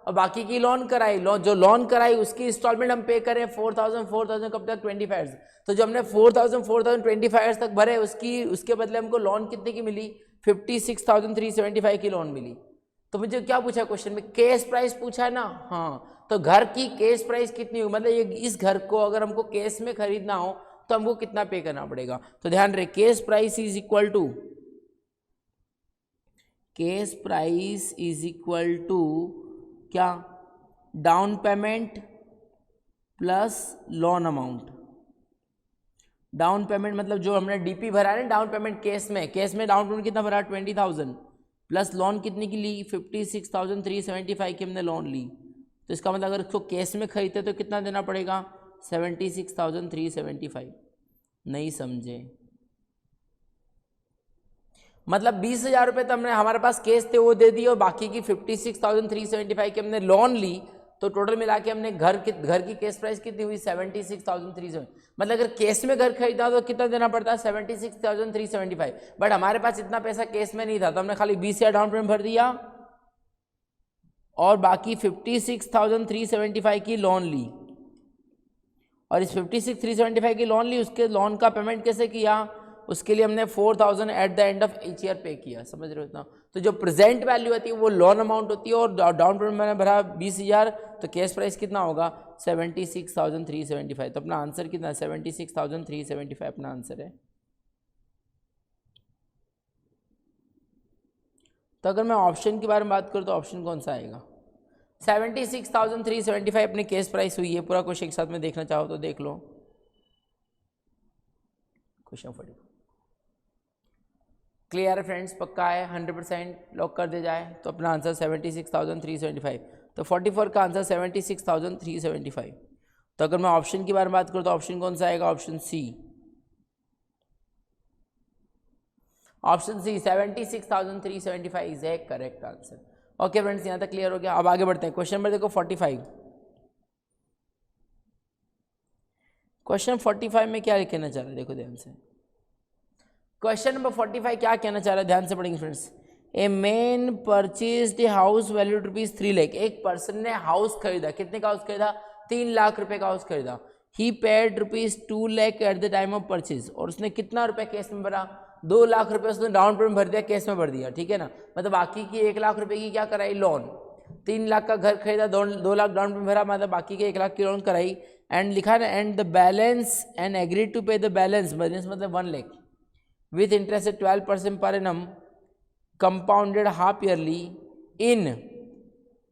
और बाकी की लोन कराई, जो लोन कराई उसकी इंस्टॉलमेंट हम पे करें 4,000 कब तक 25। तो जो हमने 4,000 25 तक भरे, उसके बदले हमको लोन कितने की मिली 56,375 की लोन मिली। तो मुझे क्या पूछा क्वेश्चन में, केस प्राइस पूछा है ना, हाँ, तो घर की केस प्राइस कितनी हुई, मतलब ये इस घर को अगर हमको केस में खरीदना हो तो हमको कितना पे करना पड़ेगा। तो ध्यान रहे case price is equal to क्या, down payment plus loan amount. Down payment मतलब जो हमने डीपी भरा है ना, डाउन पेमेंट केस में डाउन पेमेंट कितना भरा 20,000, प्लस लोन कितनी की ली 56,375 की हमने लोन ली। तो इसका मतलब अगर इसको केस में खरीदते तो कितना देना पड़ेगा 76,375। नहीं समझे, मतलब 20,000 रुपये तो हमने हमारे पास केस थे वो दे दिए, और बाकी की 56,375 की हमने लोन ली, तो टोटल मिला के हमने घर की केस प्राइस कितनी हुई 76,375। मतलब अगर केस में घर खरीदा तो कितना देना पड़ता है 76,375, बट हमारे पास इतना पैसा केस में नहीं था, तो हमने खाली 20,000 डाउन पेमेंट भर दिया और बाकी 56,375 की लोन ली, और इस 56,375 की लोन ली, उसके लोन का पेमेंट कैसे किया, उसके लिए हमने 4,000 at the end of each year पे किया। समझ रहे हो इतना? तो जो प्रेजेंट वैल्यू होती है वो लोन अमाउंट होती है, और डाउन पेमेंट मैंने भरा 20,000, तो केस प्राइस कितना होगा 76,375। तो अपना आंसर कितना है 76,375 अपना आंसर है। तो अगर मैं ऑप्शन के बारे में बात करूँ तो ऑप्शन कौन सा आएगा 76,375 अपनी केस प्राइस हुई है। पूरा क्वेश्चन एक साथ में देखना चाहो तो देख लो, क्वेश्चन 44 क्लियर है फ्रेंड्स, पक्का है 100% लॉक कर दे जाए तो अपना आंसर 76,375। तो 44 का आंसर 76,375। तो अगर मैं ऑप्शन की बारे में बात करूँ तो ऑप्शन कौन सा आएगा, option C, option C 76,375 is a correct answer. Okay friends, यहाँ तक क्लियर हो गया। अब आगे बढ़ते हैं, क्वेश्चन नंबर देखो 45। क्वेश्चन 45 में क्या कहना चाह रहा है, देखो ध्यान से। क्वेश्चन नंबर 45 क्या कहना चाह रहा है, ध्यान से पढ़ेंगे friends. A man purchased a house value ₹3 lakh. एक पर्सन ने हाउस खरीदा, कितने का हाउस खरीदा 3 लाख रुपए का हाउस खरीदा। He paid ₹2 lakh at the time of purchase, और उसने कितना रुपए केस में भरा 2 लाख रुपए उसने डाउन पेमेंट भर दिया, केस में भर दिया, ठीक है ना। मतलब बाकी की 1 लाख रुपए की क्या कराई लोन, 3 लाख का घर खरीदा, 2 लाख डाउन पेमेंट भरा, मतलब बाकी के 1 लाख की लोन कराई। एंड लिखा ना and the balance and agreed to pay the balance मतलब 1 lakh with interest at 12% per annum compounded half yearly in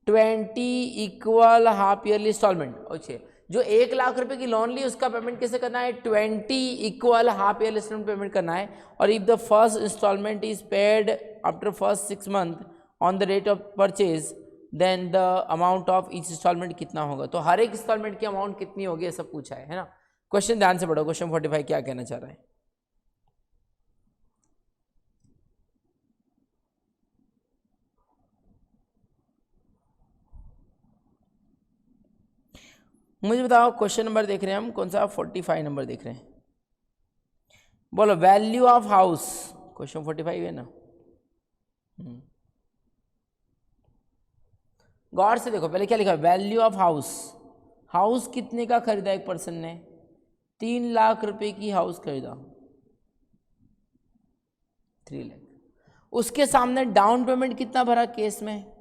20 equal half yearly installment। अच्छा, जो 1 लाख रुपए की लोन ली उसका पेमेंट कैसे करना है 20 equal half year instalment payment करना है। और if the first instalment is paid after first 6 month on the date of purchase then the amount of each instalment कितना होगा, तो हर एक इंस्टॉलमेंट की अमाउंट कितनी होगी, ये सब पूछा है ना। क्वेश्चन ध्यान से पढ़ो, क्वेश्चन 45 क्या कहना चाह रहा है। मुझे बताओ क्वेश्चन नंबर देख रहे हैं हम कौन सा, 45 नंबर देख रहे हैं। बोलो वैल्यू ऑफ हाउस, क्वेश्चन 45 है ना। गौर से देखो, पहले क्या लिखा है, वैल्यू ऑफ हाउस। हाउस कितने का खरीदा एक पर्सन ने, 3 लाख रुपए की हाउस खरीदा, 3 लाख। उसके सामने डाउन पेमेंट कितना भरा केस में,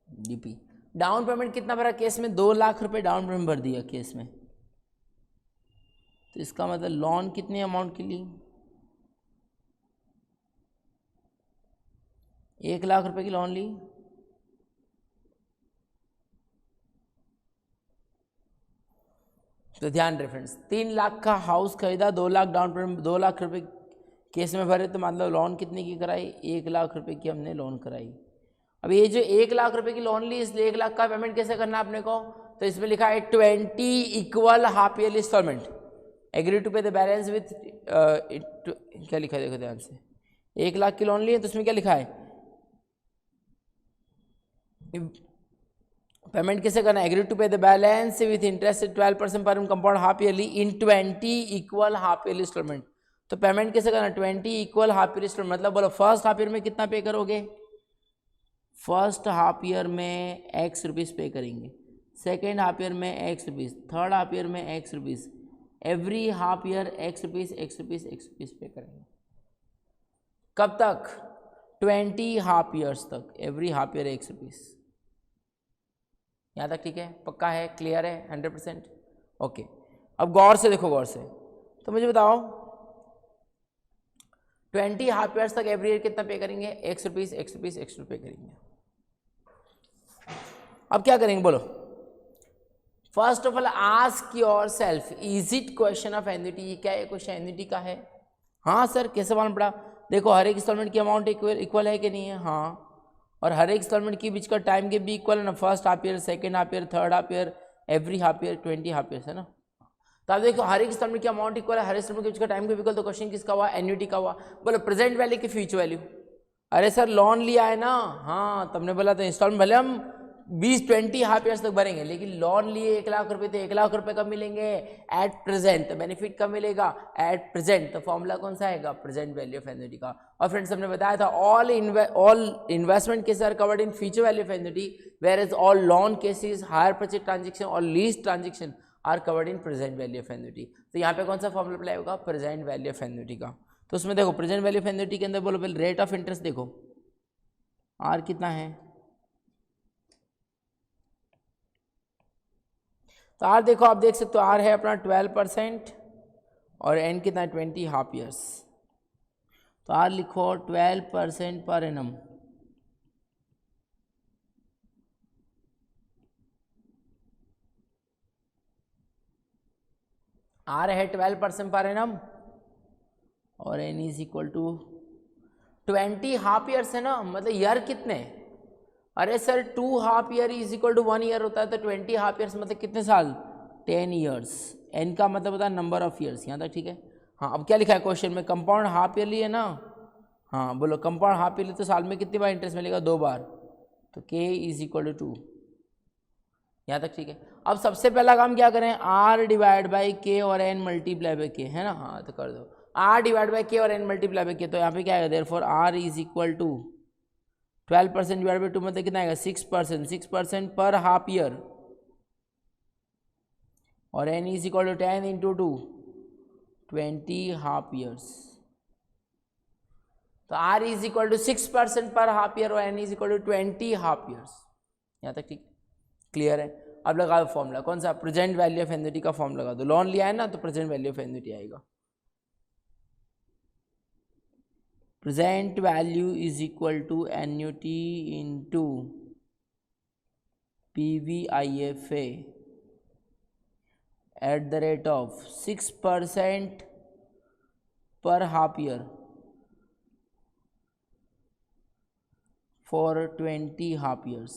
डीपी। डाउन पेमेंट कितना भरा केस में, 2 लाख रुपए डाउन पेमेंट भर दिया केस में। तो इसका मतलब लोन कितने अमाउंट के लिए, 1 लाख रुपए की लोन ली। तो ध्यान रहे फ्रेंड्स, 3 लाख का हाउस खरीदा, 2 लाख डाउन पेमेंट, 2 लाख रुपए केस में भरे, तो मतलब लोन कितने की कराई, 1 लाख रुपए की हमने लोन कराई। अब ये जो 1 लाख रुपए की लोन ली, इसलिए 1 लाख का पेमेंट कैसे करना है अपने को, तो इसमें लिखा है 20 equal half yearly instalment, agree to pay the balance with, क्या लिखा है देखो ध्यान से, 1 लाख की लोन ली है तो उसमें क्या लिखा है, पेमेंट कैसे करना है, agree to pay the balance with interest 12% पर कंपाउंड हाफ ईयरली इन 20 इक्वल हाफ ईयरली इंस्टॉलमेंट। तो पेमेंट कैसे करना, 20 इक्वल हाफ ईयरली इंस्टॉलमेंट, मतलब बोलो फर्स्ट हाफ ईयर में कितना पे करोगे, फर्स्ट हाफ ईयर में एक्स रुपीज़ पे करेंगे, सेकेंड हाफ ईयर में X rupees, third half year में X rupees, every half year X rupees X rupees X rupees pay करेंगे। कब तक, 20 हाफ ईयर्स तक, every half year X rupees. यहाँ तक ठीक है, पक्का है, क्लियर है 100%। ओके, अब गौर से देखो, गौर से, तो मुझे बताओ 20 हाफ ईयर्स तक एवरी ईयर कितना पे करेंगे, x rupees X rupees x रुपये करेंगे। अब क्या करेंगे बोलो, first of all ask yourself, is it question of annuity, क्या ये क्वेश्चन एन्युटी का है, हाँ सर कैसे मालूम पड़ा, देखो हर एक इंस्टॉलमेंट की अमाउंट इक्वल है कि नहीं है, हाँ, और हर एक इंस्टॉलमेंट के बीच का टाइम के भी इक्वल है ना, first half year, second half year, third half year, every half year, 20 half years है ना। तो आप देखो हर एक इंस्टॉलमेंट की अमाउंट इक्वल है, हर इंस्टॉलमेंट के बीच का टाइम के भी इक्वल, तो क्वेश्चन किसका हुआ, एन्युटी का हुआ। बोलो प्रेजेंट वैल्यू की फ्यूचर वैल्यू, अरे सर लोन लिया है ना, हाँ तुमने बोला तो इंस्टॉलमेंट भले हम 20 हाफ ईयर्स तक भरेंगे, लेकिन लोन लिए 1 लाख रुपए, तो 1 लाख रुपए कब मिलेंगे, एट प्रेजेंट। तो बेनिफिट कब मिलेगा, एट प्रेजेंट। तो फॉर्मूला कौन सा आएगा, प्रेजेंट वैल्यू ऑफ एन्युटी का। और फ्रेंड्स हमने बताया था all investment cases are covered in future value of annuity, whereas all loan cases, hire purchase transaction और lease transaction are covered in present value of annuity. तो यहाँ पे कौन सा फॉर्मूला अप्लाई होगा, प्रेजेंट वैल्यू ऑफ एन्युटी का। तो उसमें देखो प्रेजेंट वैल्यू ऑफ एन्युटी के अंदर बोलो पहले रेट ऑफ इंटरेस्ट देखो, आर कितना है, तो आर देखो आप देख सकते हो, आर है अपना 12% और एन कितना है 20 हाफ ईयर्स। तो आर लिखो 12% पर एनम, आर है 12% पर एनम और N is equal to 20 half years है ना, मतलब ईयर कितने, अरे sir 2 half year is equal to 1 year होता है, तो 20 हाफ ईयर्स मतलब कितने साल, 10 ईयर्स। एन का मतलब होता है नंबर ऑफ ईयर्स, यहाँ तक ठीक है। हाँ अब क्या लिखा है क्वेश्चन में, कंपाउंड हाफ ईयरली है ना, हाँ बोलो कंपाउंड हाफ ईयरली, तो साल में कितनी बार इंटरेस्ट मिलेगा, 2 बार, तो के इज इक्वल टू 2, यहाँ तक ठीक है। अब सबसे पहला काम क्या करें, आर डिवाइड बाई के और एन मल्टीप्लाई बाई के, है ना, हाँ तो कर दो, आर डिवाइड बाई के और एन मल्टीप्लाई बाई के। तो यहाँ पे क्या आएगा, therefore R is equal to 12% divide by 2 मतलब कितना आएगा, 6%, 6% पर हाफ ईयर, और N is equal to 10 into 2, 20 half years. तो R is equal to 6% per half year और N is equal to 20 half years. यहाँ तक ठीक क्लियर है। अब लगा दो फॉर्मूला, कौन सा, प्रेजेंट वैल्यू ऑफ एन्युटी का फॉर्म लगा दो, लोन लिया है ना तो प्रेजेंट वैल्यू ऑफ एन्युटी आएगा, present value is equal to annuity into PVIFA at the rate of 6% per half year for 20 half years.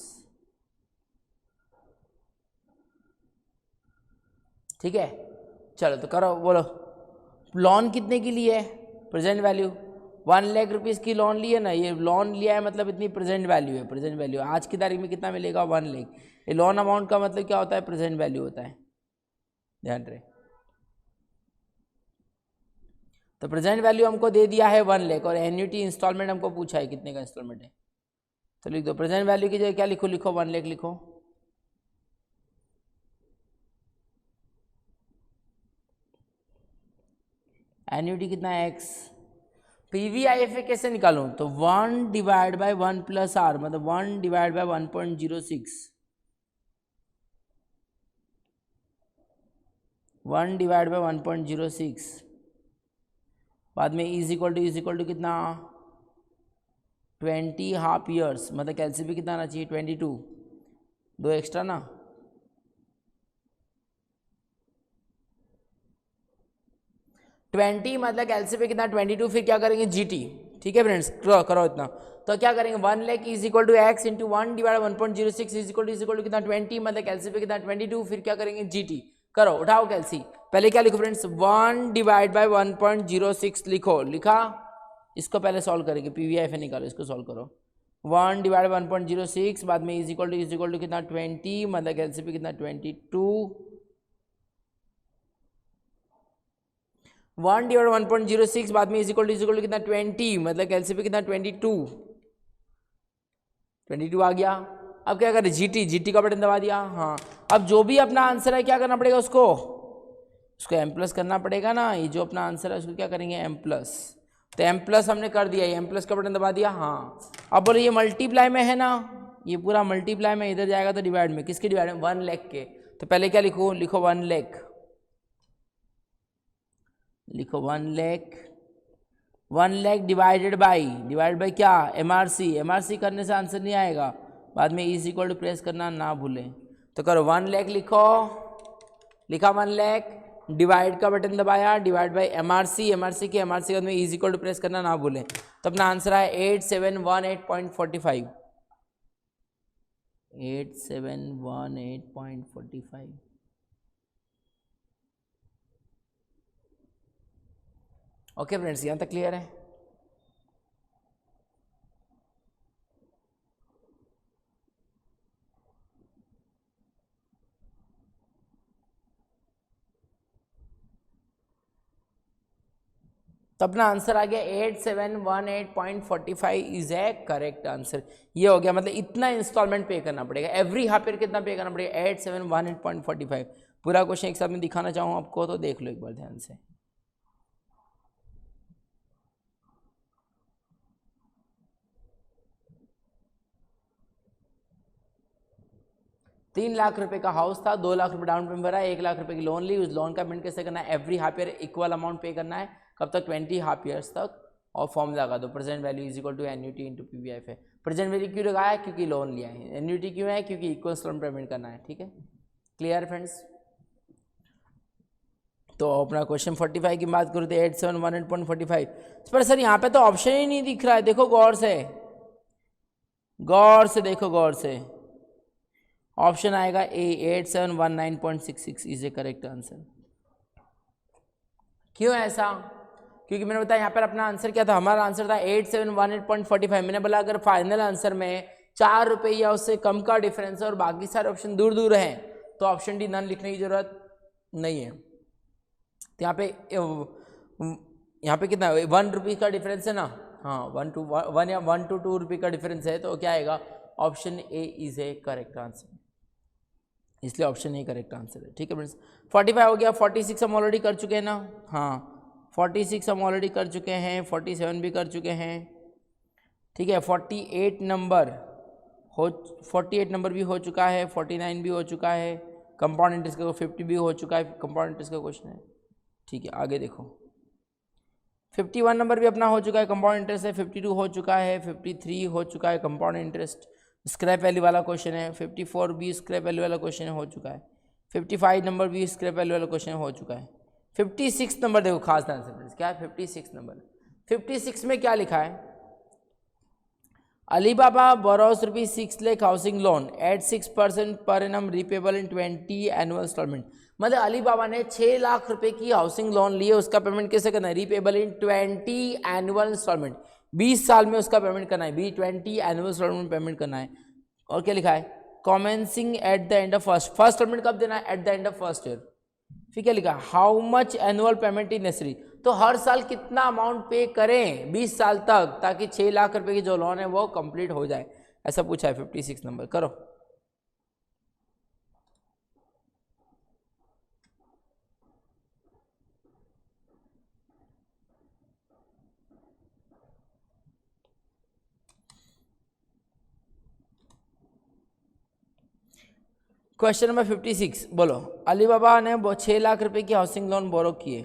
ठीक है, चलो तो करो, बोलो लोन कितने की ली है? प्रेजेंट वैल्यू 1 लाख रुपीज़ की लोन ली है ना, ये लोन लिया है मतलब इतनी प्रेजेंट वैल्यू है। प्रेजेंट वैल्यू आज की तारीख में कितना मिलेगा? 1 लाख। ये लोन अमाउंट का मतलब क्या होता है? प्रेजेंट वैल्यू होता है, ध्यान रहे। तो प्रेजेंट वैल्यू हमको दे दिया है 1 लाख और एन्युटी इंस्टॉलमेंट हमको पूछा है कितने का इंस्टॉलमेंट है। तो लिख दो प्रेजेंट वैल्यू की जगह क्या लिखो? लिखो 1 लाख लिखो। एन्युटी कितना है? एक्स। पीवीआईएफए कैसे निकालूं? तो 1 डिवाइड बाय 1 प्लस आर, मतलब 1 डिवाइड बाय 1.06, 1 डिवाइड बाय 1.06, बाद में इज इक्वल टू कितना? 20 हाफ ईयर्स, मतलब कैलसीपी कितना आना चाहिए? 22, 2 एक्स्ट्रा ना, ट्वेंटी मतलब एलसीपी कितना? 22, फिर क्या करेंगे? जीटी। ठीक है फ्रेंड्स, करो इतना। तो क्या करेंगे? 1 lakh is equal to X into 1 divide 1.06 is equal to कितना? 20, मतलब एलसीपी कितना? 22, फिर क्या करेंगे? जीटी। करो, उठाओ कैलसी। पहले क्या लिखो फ्रेंड्स? 1 डिवाइड बाय 1.06 लिखो। लिखा? इसको पहले सॉल्व करेंगे, पीवीआईएफए निकालो, इसको सॉल्व करो। 1 डिवाइड 1.06, बाद में इज इक्वल टू कितना? 20, मतलब एलसीपी कितना? 22, 1 डिवाइड 1.06, बाद में इज इक्वल टू कितना? 20, मतलब एलसीपी कितना? 22 आ गया। अब क्या करें? जीटी का बटन दबा दिया। हाँ, अब जो भी अपना आंसर है क्या करना पड़ेगा? उसको एम प्लस करना पड़ेगा ना। ये जो अपना आंसर है उसको क्या करेंगे? M plus. तो एम प्लस हमने कर दिया, एम प्लस का बटन दबा दिया। हाँ, अब बोलो ये मल्टीप्लाई में है ना, ये पूरा मल्टीप्लाई में, इधर जाएगा तो डिवाइड में। किसके डिवाइड में? 1 लाख के। तो पहले क्या लिखो? लिखो 1 लाख, लिखो 1 लाख। 1 लाख डिवाइड बाई क्या? एमआरसी करने से आंसर नहीं आएगा, बाद में इज इक्वल टू प्रेस करना ना भूलें। तो करो 1 लाख लिखो, लिखा 1 लाख, डिवाइड का बटन दबाया, डिवाइड बाई एमआरसी के बाद में इज इक्वल टू प्रेस करना ना भूलें। तो अपना आंसर है 8718.45, 8718.45। ओके फ्रेंड्स, यहाँ तक क्लियर है? तो अपना आंसर आ गया 8718.45 इज ए करेक्ट आंसर। ये हो गया, मतलब इतना इंस्टॉलमेंट पे करना पड़ेगा एवरी हाफ ईयर। कितना पे करना पड़ेगा? 8718.45। पूरा क्वेश्चन एक साथ में दिखाना चाहूँ आपको, तो देख लो एक बार ध्यान से। तीन लाख रुपए का हाउस था, 2 लाख रुपए डाउन पेमेंट भरा, 1 लाख रुपए की लोन ली। उस लोन का पेमेंट कैसे करना है? Every half year equal amount पे करना है। कब तक? 20 हाफ ईयर्स तक। और फॉर्म लगा दो, present value is equal to annuity into PVIFA. Present value क्यों लगाया? क्योंकि लोन लिया है। एन्युटी क्यों है? क्योंकि इक्वल इंस्टॉलमेंट पेमेंट करना है। ठीक है, क्लियर फ्रेंड्स? तो अपना क्वेश्चन 45 की बात करूँ तो 8718.45 पर सर यहाँ पे तो ऑप्शन ही नहीं दिख रहा है। देखो गौर से, देखो गौर से। ऑप्शन आएगा ए, 8719.66 इज ए करेक्ट आंसर। क्यों ऐसा? क्योंकि मैंने बताया यहाँ पर अपना आंसर क्या था? हमारा आंसर था 8718.45। मैंने बोला अगर फाइनल आंसर में 4 रुपये या उससे कम का डिफरेंस है और बाकी सारे ऑप्शन दूर दूर हैं तो ऑप्शन डी नन लिखने की जरूरत नहीं है। तो यहाँ पे कितना 1 रुपये का डिफरेंस है ना? हाँ, 1 to 2 रुपये का डिफरेंस है। तो क्या आएगा? Option A is a correct answer, इसलिए ऑप्शन ए करेक्ट आंसर है। ठीक है फ्रेंड्स, 45 हो गया। 46 हम ऑलरेडी कर चुके हैं ना? हाँ, 46 हम ऑलरेडी कर चुके हैं, 47 भी कर चुके हैं। ठीक है, 48 नंबर भी हो चुका है, 49 भी हो चुका है, कंपाउंड इंटरेस्ट का 50 भी हो चुका है, कंपाउंड इंटरेस्ट का क्वेश्चन है। ठीक है, आगे देखो 51 नंबर भी अपना हो चुका है, कंपाउंड इंटरेस्ट है। 52 हो चुका है, 53 हो चुका है, कंपाउंड इंटरेस्ट स्क्रैप वैल्यू वाला क्वेश्चन है। 54 भी स्क्रैप वैल्यू वाला क्वेश्चन हो चुका है। 55 नंबर भी स्क्रैप वैल्यू वाला क्वेश्चन हो चुका है। 56 नंबर देखो खास ध्यान से फ्रेंड्स, क्या है 56 नंबर। 56 में क्या लिखा है, Alibaba borrows rupees 6 lakh housing loan at 6% per annum repayable in 20 annual installment। मतलब अलीबाबा ने 6 लाख रुपए की हाउसिंग लोन ली है, उसका पेमेंट कैसे करना है, रीपेबल इन 20 एनुअल इंस्टॉलमेंट, 20 साल में उसका पेमेंट करना है, 20 एनुअल इंस्टॉलमेंट पेमेंट करना है। और क्या लिखा है, commencing at the end of first instalment कब देना है, at the end of first year. फिर क्या लिखा, how much annual payment is necessary, तो हर साल कितना अमाउंट पे करें 20 साल तक, ताकि 6 लाख रुपए की जो लोन है वो कंप्लीट हो जाए, ऐसा पूछा है 56 नंबर। करो। क्वेश्चन नंबर 56 बोलो, अलीबाबा ने 6 लाख रुपए की हाउसिंग लोन बोरो किए,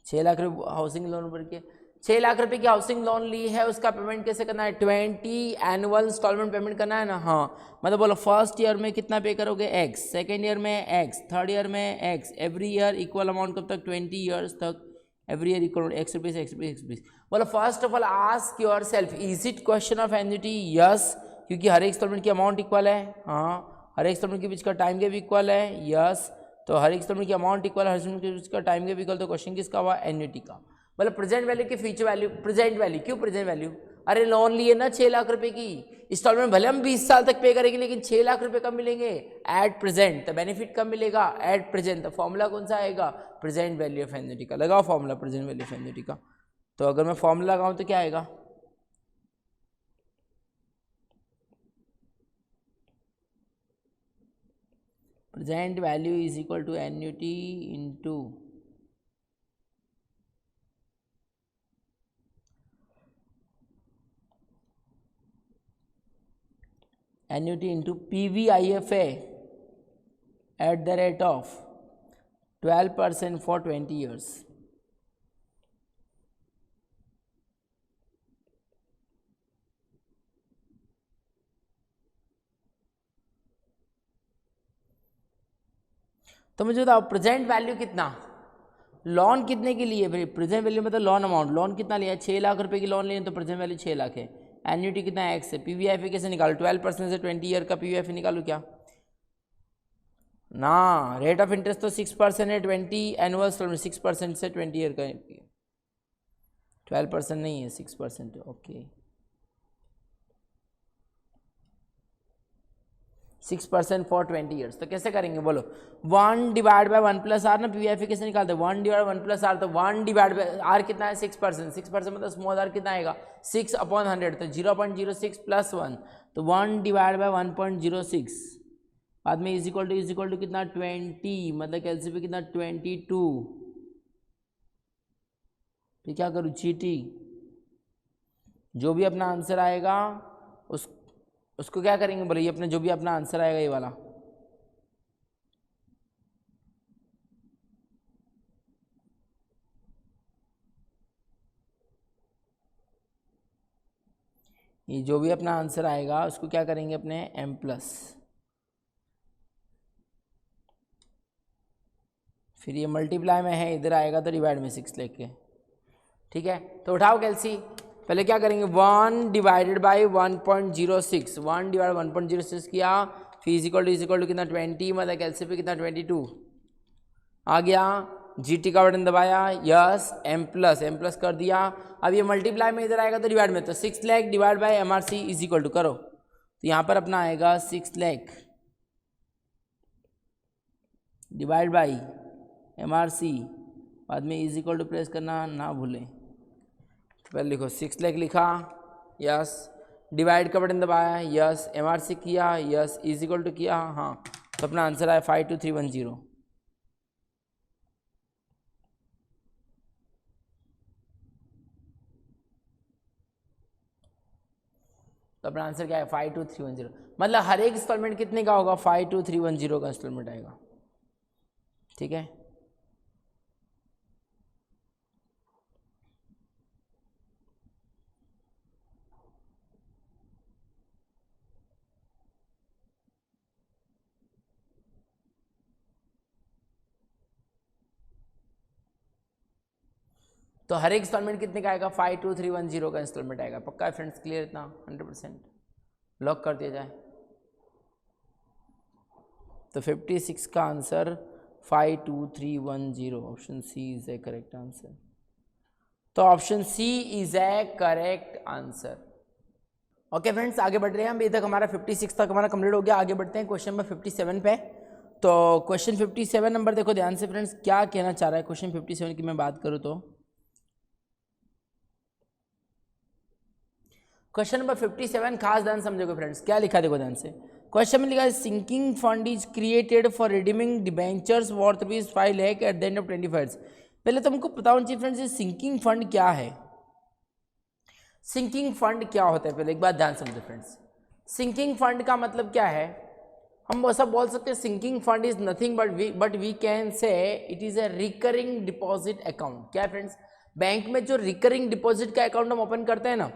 6 लाख रुपए हाउसिंग लोन पर किए, 6 लाख रुपए की हाउसिंग लोन ली है, उसका पेमेंट कैसे करना है, 20 एनुअल इंस्टॉलमेंट पेमेंट करना है ना। हाँ मतलब बोलो फर्स्ट ईयर में कितना पे करोगे एक्स, सेकेंड ईयर में एक्स, थर्ड ईयर में X, every year equal amount कब तक, 20 ईयर्स तक, every year equal X rupees X rupees X rupees. बोलो first of all ask yourself, is it question of annuity, yes, क्योंकि हर एक instalment की amount equal है, हाँ, हर एक इंस्टॉलमेंट के बीच का टाइम गैप इक्वल है, यस, तो हर एक इंस्टॉलमेंट की अमाउंट इक्वल, हर इंस्टॉलमेंट के बीच का टाइम गैप इक्वल, तो क्वेश्चन किसका हुआ, एन्युटी का। मतलब प्रेजेंट वैल्यू की फ्यूचर वैल्यू, प्रेजेंट वैल्यू, क्यों प्रेजेंट वैल्यू, अरे लोन लिए ना 6 लाख रुपए की, इंस्टॉलमेंट भले हम 20 साल तक पे करेंगे, लेकिन 6 लाख रुपए कब मिलेंगे, एट प्रेजेंट, तो बेनिफिट कब मिलेगा, एट प्रेजेंट, तो फॉर्मूला कौन सा आएगा, प्रेजेंट वैल्यू ऑफ एन्युटी का। लगाओ formula present value of annuity का, तो अगर मैं फॉर्मूला लगाऊं तो क्या आएगा, present value is equal to annuity into annuity into PVIFA at the rate of 12% for 20 years। तो मुझे बताओ प्रेजेंट वैल्यू कितना, लोन कितने की लिए भाई, प्रेजेंट वैल्यू मतलब लोन अमाउंट, लोन कितना लिया, 6 लाख रुपए की लोन लिए तो प्रेजेंट वैल्यू 6 लाख है, एन्युटी कितना है एक्स है, PVIFA कैसे निकालो, 12% से 20 ईयर का PVIFA निकालू क्या ना, रेट ऑफ इंटरेस्ट तो 6% है, 20 एनुअल 6% से 20 ईयर का, 12% नहीं है 6%, ओके 6% फॉर 20 ईयर्स, तो कैसे करेंगे बोलो, 1 डिवाइड बाय 1 प्लस आर ना, PVIFA कैसे निकालते हैं, 1 डिवाइड 1 प्लस आर, तो 1 डिवाइड बाय आर कितना है 6%, 6% मतलब स्मॉल आर कितना आएगा 6/100, तो 0.06 प्लस 1, तो 1 डिवाइड बाय 1.06, बाद में इज इक्वल टू कितना 20, मतलब एलसीबी कितना 22, फिर क्या करूँ चीटी, जो भी अपना आंसर आएगा उसको क्या करेंगे बोले, ये अपने जो भी अपना आंसर आएगा ये वाला, ये जो भी अपना आंसर आएगा उसको क्या करेंगे अपने m+, फिर ये मल्टीप्लाई में है, इधर आएगा तो डिवाइड में 6 लेके, ठीक है। तो उठाओ कैलसी, पहले क्या करेंगे 1 डिवाइडेड बाई 1.06, 1 डिवाइड 1.06 किया, फिर इज इक्वल टू कितना 20, मतलब कैलसी पे कितना 22 आ गया, GT का बटन दबाया, यस, m+ कर दिया, अब ये मल्टीप्लाई में इधर आएगा तो डिवाइड में, तो 6 lakh divide by MRC is equal to करो, तो यहाँ पर अपना आएगा 6 लाख डिवाइड बाई MRC, बाद में इज इक्वल टू प्रेस करना ना भूलें, पहले लिखो 6 लाख लिखा, यस, डिवाइड का बटन दबाया, यस, MRC किया, यस, इज इक्वल टू किया, हाँ, तो अपना आंसर आया 52310, तो अपना आंसर क्या है 52310, मतलब हर एक इंस्टॉलमेंट कितने का होगा 52310 का इंस्टॉलमेंट आएगा, ठीक है। तो हर एक इंस्टॉलमेंट कितने का आएगा, 52310 का इंस्टॉलमेंट आएगा। पक्का है फ्रेंड्स, क्लियर इतना, 100%। लॉक कर दिया जाए। तो 56 का answer 52310, option C is a correct answer. तो option C is a correct answer. Okay friends, आगे बढ़ रहे हैं हम। अभी तक हमारा 56 तक हमारा कंप्लीट हो गया। आगे बढ़ते हैं क्वेश्चन नंबर 57 पे। तो क्वेश्चन 57 नंबर देखो ध्यान से फ्रेंड्स, क्या कहना चाह रहा है क्वेश्चन 57 की मैं बात करूँ तो क्वेश्चन नंबर 57 खास ध्यान समझोगे फ्रेंड्स, क्या लिखा देखो ध्यान से। क्वेश्चन में लिखा है sinking fund is created for redeeming debentures worth ₹5 lakh at the end of 25 years. पहले तो हमको पता होना चाहिए फ्रेंड्स, ये सिंकिंग फंड क्या है। सिंकिंग फंड क्या होता है, पहले एक बात ध्यान समझो फ्रेंड्स। सिंकिंग फंड का मतलब क्या है, हम ऐसा बोल सकते हैं sinking fund is nothing but we can say it is a recurring deposit account. क्या है फ्रेंड्स, बैंक में जो रिकरिंग डिपॉजिट का अकाउंट हम ओपन करते हैं ना,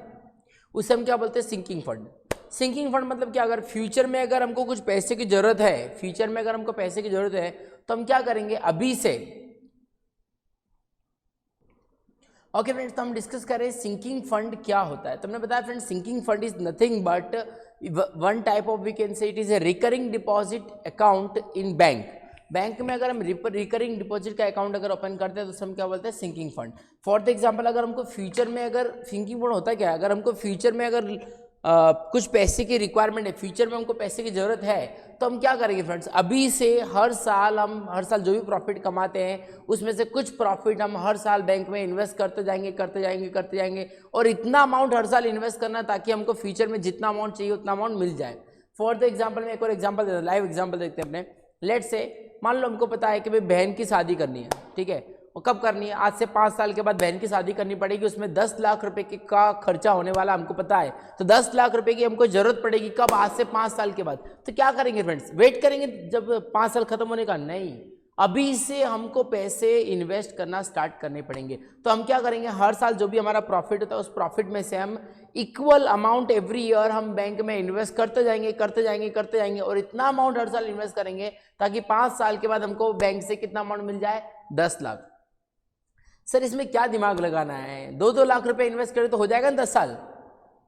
उसे हम क्या बोलते हैं, सिंकिंग फंड। सिंकिंग फंड मतलब क्या, अगर फ्यूचर में अगर हमको कुछ पैसे की जरूरत है, फ्यूचर में अगर हमको पैसे की जरूरत है तो हम क्या करेंगे, अभी से। ओके फ्रेंड्स, तो हम डिस्कस कर रहे हैं सिंकिंग फंड क्या होता है। तो हमने बताया फ्रेंड्स, sinking fund is nothing but one type of we can say it is a recurring deposit account in bank. Bank में अगर हम रिकरिंग डिपॉजिट का अकाउंट अगर ओपन करते हैं तो हम क्या बोलते हैं, sinking fund. For the example, अगर हमको फ्यूचर में अगर सिंकिंग फंड होता है क्या, अगर हमको फ्यूचर में अगर कुछ पैसे की रिक्वायरमेंट है, फ्यूचर में हमको पैसे की जरूरत है, तो हम क्या करेंगे फ्रेंड्स, अभी से हर साल जो भी प्रॉफिट कमाते हैं उसमें से कुछ प्रॉफिट हम हर साल बैंक में इन्वेस्ट करते जाएंगे और इतना अमाउंट हर साल इन्वेस्ट करना ताकि हमको फ्यूचर में जितना अमाउंट चाहिए उतना अमाउंट मिल जाए। फॉर द एग्जाम्पल में एक और एग्जाम्पल देते हैं, लाइव एग्जाम्पल देखते हैं अपने। लेट से मान लो हमको पता है कि भाई बहन की शादी करनी है, ठीक है, और कब करनी है, आज से 5 साल के बाद बहन की शादी करनी पड़ेगी, उसमें 10 लाख रुपए का खर्चा होने वाला हमको पता है। तो 10 लाख रुपए की हमको जरूरत पड़ेगी कब, आज से 5 साल के बाद। तो क्या करेंगे फ्रेंड्स, वेट करेंगे जब 5 साल खत्म होने का, नहीं, अभी से हमको पैसे इन्वेस्ट करना स्टार्ट करने पड़ेंगे। तो हम क्या करेंगे, हर साल जो भी हमारा प्रॉफिट होता है उस प्रॉफिट में से हम इक्वल अमाउंट एवरी ईयर हम बैंक में इन्वेस्ट करते जाएंगे और इतना अमाउंट हर साल इन्वेस्ट करेंगे ताकि 5 साल के बाद हमको बैंक से कितना अमाउंट मिल जाए, 10 लाख। सर इसमें क्या दिमाग लगाना है, 2-2 लाख रुपए इन्वेस्ट करें तो हो जाएगा ना 10 साल।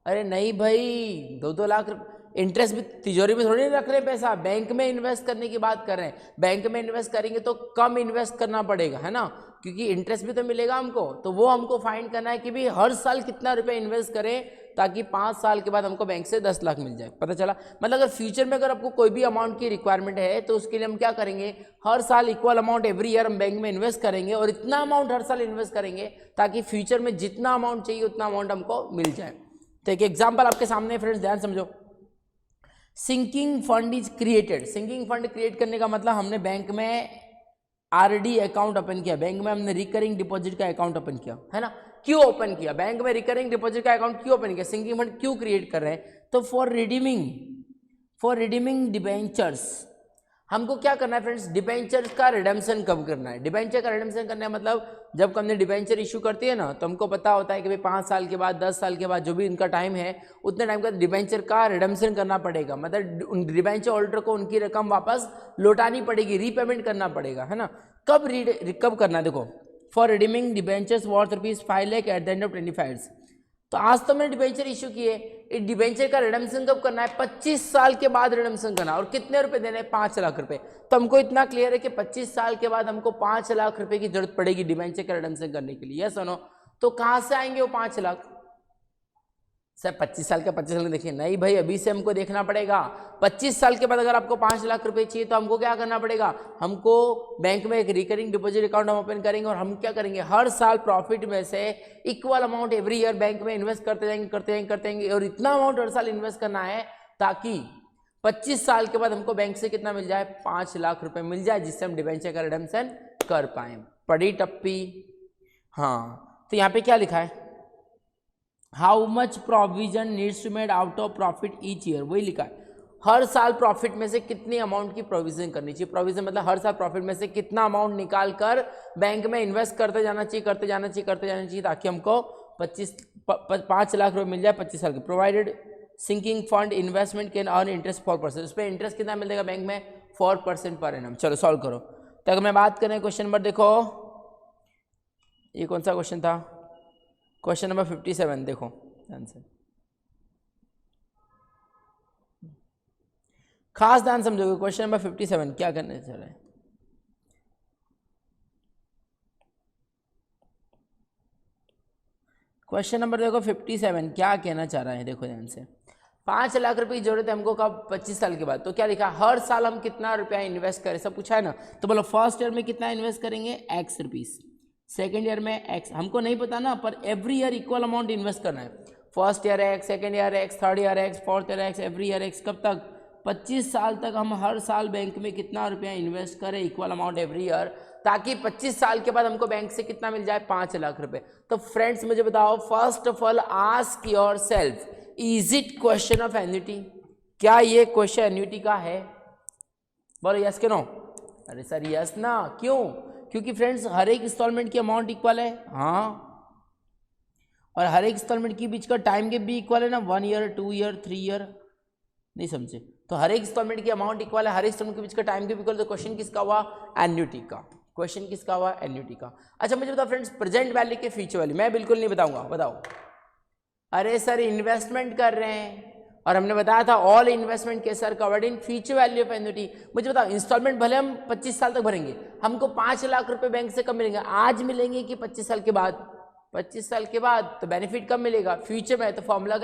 अरे नहीं भाई, 2-2 लाख इंटरेस्ट भी तिजोरी में थोड़ी नहीं रख रहे हैं पैसा, बैंक में इन्वेस्ट करने की बात कर रहे हैं। बैंक में इन्वेस्ट करेंगे तो कम इन्वेस्ट करना पड़ेगा, है ना, क्योंकि इंटरेस्ट भी तो मिलेगा हमको। तो वो हमको फाइंड करना है कि भाई हर साल कितना रुपए इन्वेस्ट करें ताकि 5 साल के बाद हमको बैंक से 10 लाख मिल जाए। पता चला, मतलब अगर फ्यूचर में अगर आपको कोई भी अमाउंट की रिक्वायरमेंट है तो उसके लिए हम क्या करेंगे, हर साल इक्वल अमाउंट एवरी ईयर हम बैंक में इन्वेस्ट करेंगे और इतना अमाउंट हर साल इन्वेस्ट करेंगे ताकि फ्यूचर में जितना अमाउंट चाहिए उतना अमाउंट हमको मिल जाए। तो एक एग्जाम्पल आपके सामने फ्रेंड्स, ध्यान समझो। Sinking fund is created. Sinking fund create करने का मतलब हमने बैंक में आरडी अकाउंट ओपन किया, बैंक में हमने रिकरिंग डिपॉजिट का अकाउंट ओपन किया, है ना। क्यों ओपन किया, बैंक में रिकरिंग डिपॉजिट का अकाउंट क्यों ओपन किया, सिंकिंग फंड क्यों क्रिएट कर रहे हैं, तो फॉर रिडीमिंग डिबेंचर्स। हमको क्या करना है फ्रेंड्स, डिबेंचर का रिडेम्पशन कब करना है। डिबेंचर का रिडेम्पशन करना है मतलब जब कंपनी डिबेंचर इशू करती है ना, तो हमको पता होता है कि भाई 5 साल के बाद, 10 साल के बाद, जो भी उनका टाइम है उतने टाइम का डिबेंचर का रिडेम्पशन करना पड़ेगा। मतलब डिबेंचर होल्डर को उनकी रकम वापस लौटानी पड़ेगी, रीपेमेंट करना पड़ेगा, है ना। कब करना है, देखो, for redeeming debentures worth ₹5 lakh at the end of 25 years. तो आज तो मैंने डिबेंचर इशू किए, इस डिबेंचर का रिडेम्पशन कब करना है, 25 साल के बाद रिडेम्पशन करना, और कितने रुपए देने हैं, 5 लाख रुपए। तो हमको इतना क्लियर है कि 25 साल के बाद हमको 5 लाख रुपए की जरूरत पड़ेगी डिबेंचर का रिडेम्पशन करने के लिए, यस और नो। तो कहां से आएंगे वो 5 लाख, सर 25 साल का 25 साल का देखिए, नहीं भाई अभी से हमको देखना पड़ेगा। 25 साल के बाद अगर आपको 5 लाख रुपए चाहिए तो हमको क्या करना पड़ेगा, हमको बैंक में एक रिकरिंग डिपॉजिट अकाउंट हम ओपन करेंगे और हम क्या करेंगे, हर साल प्रॉफिट में से equal amount every year bank में इन्वेस्ट करते जाएंगे और इतना अमाउंट हर साल इन्वेस्ट करना है ताकि 25 साल के बाद हमको बैंक से कितना मिल जाए, 5 लाख रुपए मिल जाए, जिससे हम डिबेंचर का रिडेम्पशन कर पाए। पड़ी टप्पी, हाँ। तो यहाँ पे क्या लिखा है, how much provision needs to made out of profit each year, वही लिखा है, हर साल प्रॉफिट में से कितनी अमाउंट की प्रोविजन करनी चाहिए। प्रोविजन मतलब हर साल प्रॉफिट में से कितना अमाउंट निकाल कर बैंक में इन्वेस्ट करते जाना चाहिए ताकि हमको 5 लाख रुपए मिल जाए 25 साल के। Provided sinking fund investment can earn interest 4%, उस पर इंटरेस्ट कितना मिलेगा बैंक में, 4% पर एनम। चलो सॉल्व करो। तो अगर मैं बात करें क्वेश्चन नंबर, देखो ये कौन सा क्वेश्चन था? क्वेश्चन नंबर 57, देखो ध्यान से, खास ध्यान समझोगे। क्वेश्चन नंबर 57 क्या करने चल रहा है? क्वेश्चन नंबर देखो 57 क्या कहना चाह रहा है, देखो ध्यान से। 5 लाख रुपए की जरूरत है हमको कब? 25 साल के बाद। तो क्या लिखा? हर साल हम कितना रुपया इन्वेस्ट करें, सब पूछा है ना। तो बोलो फर्स्ट ईयर में कितना इन्वेस्ट करेंगे? X rupees. सेकेंड ईयर में एक्स, हमको नहीं पता ना, पर every year equal amount invest करना है। First year x, second year x, third year x, fourth year x, every year x. कब तक? 25 साल तक हम हर साल बैंक में कितना रुपया इन्वेस्ट करें, इक्वल अमाउंट एवरी ईयर, ताकि 25 साल के बाद हमको बैंक से कितना मिल जाए? 5 लाख रुपए। तो फ्रेंड्स मुझे बताओ, first of all ask yourself, is it question of annuity? क्या ये क्वेश्चन एन्युटी का है? बोलो यस के नो? अरे सर यस ना, क्यों? क्योंकि फ्रेंड्स हर एक इंस्टॉलमेंट की अमाउंट इक्वल है, हाँ, और हर एक इंस्टॉलमेंट के बीच का टाइम गैप भी इक्वल है ना, 1 ईयर, 2 ईयर, 3 ईयर। नहीं समझे? तो हर एक इंस्टॉलमेंट की अमाउंट इक्वल है, हर एक इंस्टॉलमेंट के बीच का टाइम गैप इक्वल। तो क्वेश्चन किसका हुआ? एन्युटी का। क्वेश्चन किसका हुआ? एन्युटी का। अच्छा मुझे बताओ फ्रेंड्स, प्रेजेंट वैल्यू के फ्यूचर वैल्यू? मैं बिल्कुल नहीं बताऊंगा, बताओ। अरे सर इन्वेस्टमेंट कर रहे हैं, और हमने बताया था ऑल इन्वेस्टमेंट के sir covered in future value of annuity. मुझे बताओ, इंस्टॉलमेंट भले हम 25 साल तक भरेंगे, हमको 5 लाख रुपए बैंक से कब मिलेंगे? आज मिलेंगे कि 25 साल के बाद? 25 साल के बाद। तो बेनिफिट कब मिलेगा? फ्यूचर में। तो फॉर्मूला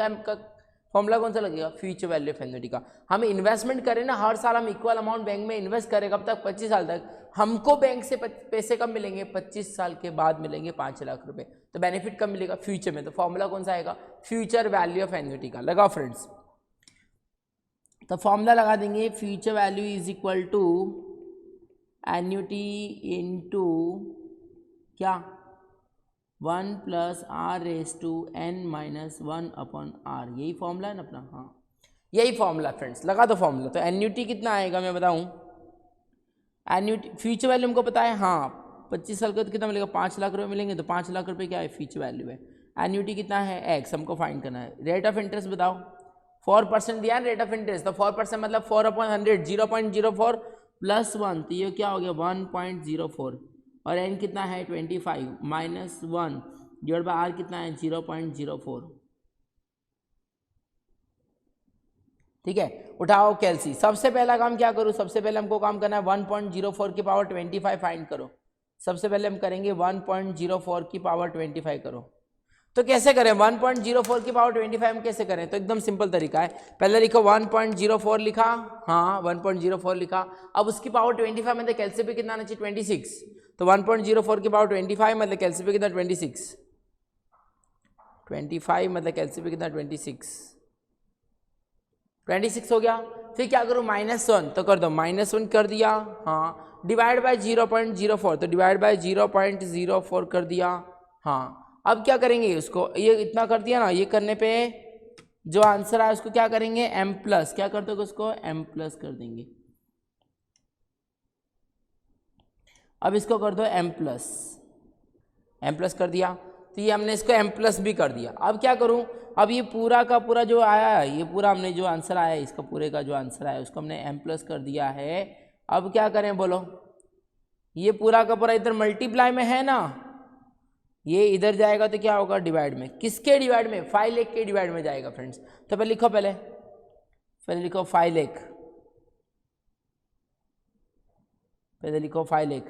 कौन सा लगेगा? फ्यूचर वैल्यू ऑफ एन्युटी का। हम इन्वेस्टमेंट करें ना, हर साल हम इक्वल अमाउंट बैंक में इन्वेस्ट करें, कब तक? 25 साल तक। हमको बैंक से पैसे कब मिलेंगे? 25 साल के बाद मिलेंगे 5 लाख रुपए। तो बेनिफिट कब मिलेगा? फ्यूचर में। तो फॉर्मूला कौन सा आएगा? फ्यूचर वैल्यू ऑफ एन्युटी का। लगाओ फ्रेंड्स, तो फॉर्मूला लगा देंगे, future value is equal to annuity into क्या? 1 + r⁻n-1 अपॉन r। यही फॉर्मूला है ना अपना? हाँ यही फॉर्मूला फ्रेंड्स, लगा दो फॉर्मूला। तो एन्युटी कितना आएगा मैं बताऊं? एन्युटी फ्यूचर वैल्यू हमको पता है, हाँ 25 साल का तो कितना मिलेगा? 5 लाख रुपए मिलेंगे। तो 5 लाख रुपए क्या है? फ्यूचर वैल्यू है। एन्युटी कितना है? एक्स, हमको फाइंड करना है। रेट ऑफ इंटरेस्ट बताओ। 4% दिया है रेट ऑफ इंटरेस्ट, तो 4% मतलब 4/100, 0.04 + 1, तो ये क्या हो गया? 1.04। और एन कितना है? 25 -1 डिवाइड बाय आर कितना है? 0.04। ठीक है, उठाओ कैलसी। सबसे पहला काम क्या करूँ? सबसे पहले हमको काम करना है 1.04 की पावर 25 फाइंड करो। सबसे पहले हम करेंगे 1.04 की पावर 25 करो। तो कैसे करें? 1.04 की पावर 25 हम कैसे करें? तो एकदम सिंपल तरीका है। पहले लिखो 1.04 लिखा, हाँ 1.04 लिखा। अब उसकी पावर 25 मतलब कैलसी पे कितना आना चाहिए? 26। तो 1.04 की पावर 25 मतलब कैलसी पे कितना? 26 मतलब कैलसी पे कितना? 26 हो गया। फिर क्या करूँ? -1, तो कर दो -1 कर दिया, हाँ, डिवाइड बाय 0.04, तो डिवाइड बाय 0.04 कर दिया, हाँ। अब क्या करेंगे? उसको ये इतना कर दिया ना, ये करने पे जो आंसर आया उसको क्या करेंगे? m+, क्या कर दोगे उसको? m+ कर देंगे। अब इसको कर दो m+ कर दिया, तो ये हमने इसको m+ भी कर दिया। अब क्या करूं? अब ये पूरा का पूरा जो आया है, ये पूरा हमने जो आंसर आया है, इसका पूरे का जो आंसर आया उसको हमने m+ कर दिया है। अब क्या करें बोलो? ये पूरा का पूरा इधर मल्टीप्लाई में है ना, ये इधर जाएगा तो क्या होगा? डिवाइड में। किसके डिवाइड में? 5 लाख के डिवाइड में जाएगा फ्रेंड्स। तो पहले लिखो, पहले लिखो 5 लाख, पहले लिखो 5 लाख।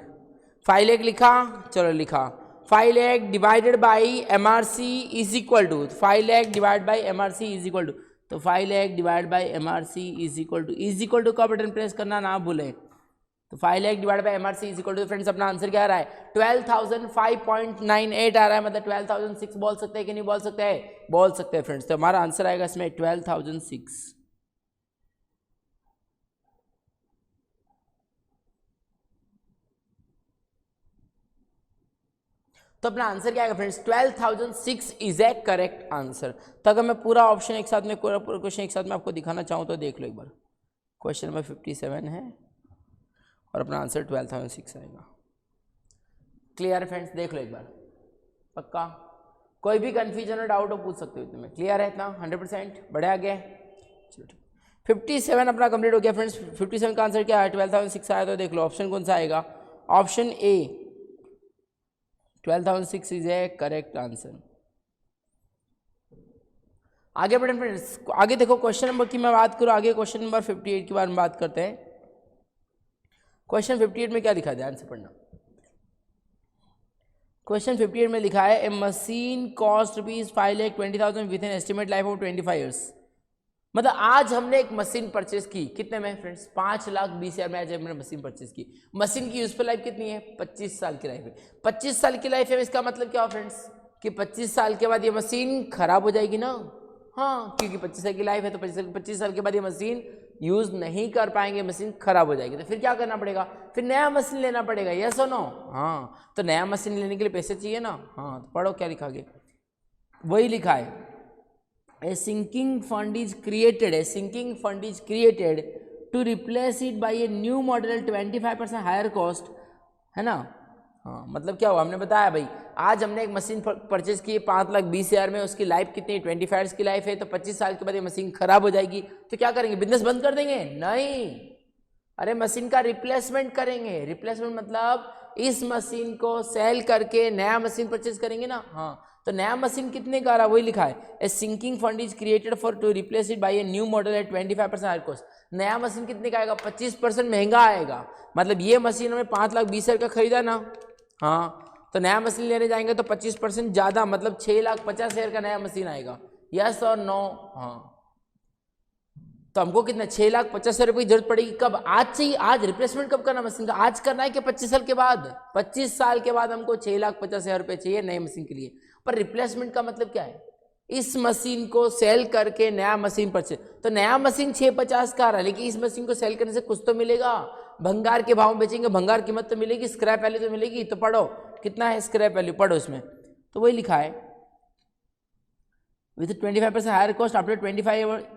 5 लाख लिखा, चलो लिखा। 5 lakh divided by MRC is equal to 5 lakh divide by MRC is equal to, तो 5 lakh divide by MRC is equal to का बटन प्रेस करना ना भूलें। तो 5 lakh divide by MRC is equal to, friends अपना आंसर क्या आ रहा है? 12,005.98 आ रहा है। मतलब 12,006 बोल सकते हैं कि नहीं बोल सकते हैं? बोल सकते हैं फ्रेंड्स। तो हमारा आंसर आएगा इसमें 12,006। तो अपना आंसर क्या आएगा friends? 12,006 is a correct answer. तो अगर मैं पूरा ऑप्शन एक साथ में, पूरा क्वेश्चन एक साथ में आपको दिखाना चाहूँ तो देख लो एक बार। क्वेश्चन नंबर 57 है और अपना आंसर 12,006 आएगा। Clear friends? देख लो एक बार, पक्का? कोई भी कंफ्यूजन और डाउट हो पूछ सकते हो तुम्हें। क्लियर है इतना? 100%? बढ़िया आगे। चलो ठीक, 57 अपना कंप्लीट हो गया फ्रेंड्स। 57 का आंसर क्या है? 12,006 आया। तो देख लो ऑप्शन कौन सा आएगा? Option A 12,006 is a correct answer. आगे बढ़े फ्रेंड्स, आगे देखो क्वेश्चन नंबर की मैं बात करूँ, आगे क्वेश्चन नंबर 58 के बारे में बात करते हैं। क्वेश्चन 58 में क्या लिखा है, ध्यान से पढ़ना। क्वेश्चन 58 में लिखा है a machine cost ₹5,20,000 with an estimate life of 25 years. मतलब आज हमने एक मशीन परचेज की, कितने में फ्रेंड्स, 5,20,000 में आज हमने मशीन परचेज की। मशीन की यूजफुल लाइफ कितनी है, 25 साल की लाइफ है। 25 साल की लाइफ है, इसका मतलब क्या हो फ्रेंड्स कि 25 साल के बाद ये मशीन खराब हो जाएगी ना। हाँ, क्योंकि 25 साल की लाइफ है तो 25 साल के बाद ये मशीन यूज नहीं कर पाएंगे, मशीन खराब हो जाएगी। तो फिर क्या करना पड़ेगा, फिर नया मशीन लेना पड़ेगा, यस और नो। हाँ, तो नया मशीन लेने के लिए पैसे चाहिए ना। हाँ, तो पढ़ो क्या लिखा आगे, वही लिखा है a sinking fund is created to replace it by a new model 25% higher cost, है ना। हाँ, मतलब क्या हुआ, हमने बताया भाई आज हमने एक मशीन परचेज की 5,20,000 में, उसकी लाइफ कितनी 25 ईयर्स की लाइफ है, तो 25 साल के बाद ये मशीन खराब हो जाएगी, तो क्या करेंगे, बिजनेस बंद कर देंगे, नहीं, अरे मशीन का रिप्लेसमेंट करेंगे। रिप्लेसमेंट मतलब इस मशीन को सेल करके नया मशीन परचेज करेंगे ना। हाँ, तो नया मशीन कितने का आ रहा है, वही लिखा है a sinking fund is created for to replace it by a new model at 25% higher cost. नया मशीन कितने का आएगा, 25% महंगा आएगा। मतलब ये मशीन हमें 5,20,000 का खरीदा ना, हाँ, तो नया मशीन लेने जाएंगे तो 25% ज़्यादा, मतलब 6,50,000 का नया मशीन आएगा, यस और नो। हाँ, तो हमको कितना 6,50,000 रुपये की जरूरत पड़ेगी, कब, आज चाहिए। आज रिप्लेसमेंट कब करना मशीन का, आज करना है कि 25 साल के बाद। 25 साल के बाद हमको 6,50,000 रुपये चाहिए नई मशीन के लिए। पर रिप्लेसमेंट का मतलब क्या है, इस मशीन को सेल करके नया मशीन परचेज। तो नया मशीन 650 का आ रहा है, लेकिन इस मशीन को सेल करने से कुछ तो मिलेगा, भंगार के भाव में बेचेंगे, भंगार कीमत तो मिलेगी, स्क्रैप वैल्यू तो मिलेगी। तो पढ़ो कितना है स्क्रैप वैल्यू, पढ़ो इसमें, तो वही लिखा है with 25% higher cost after 25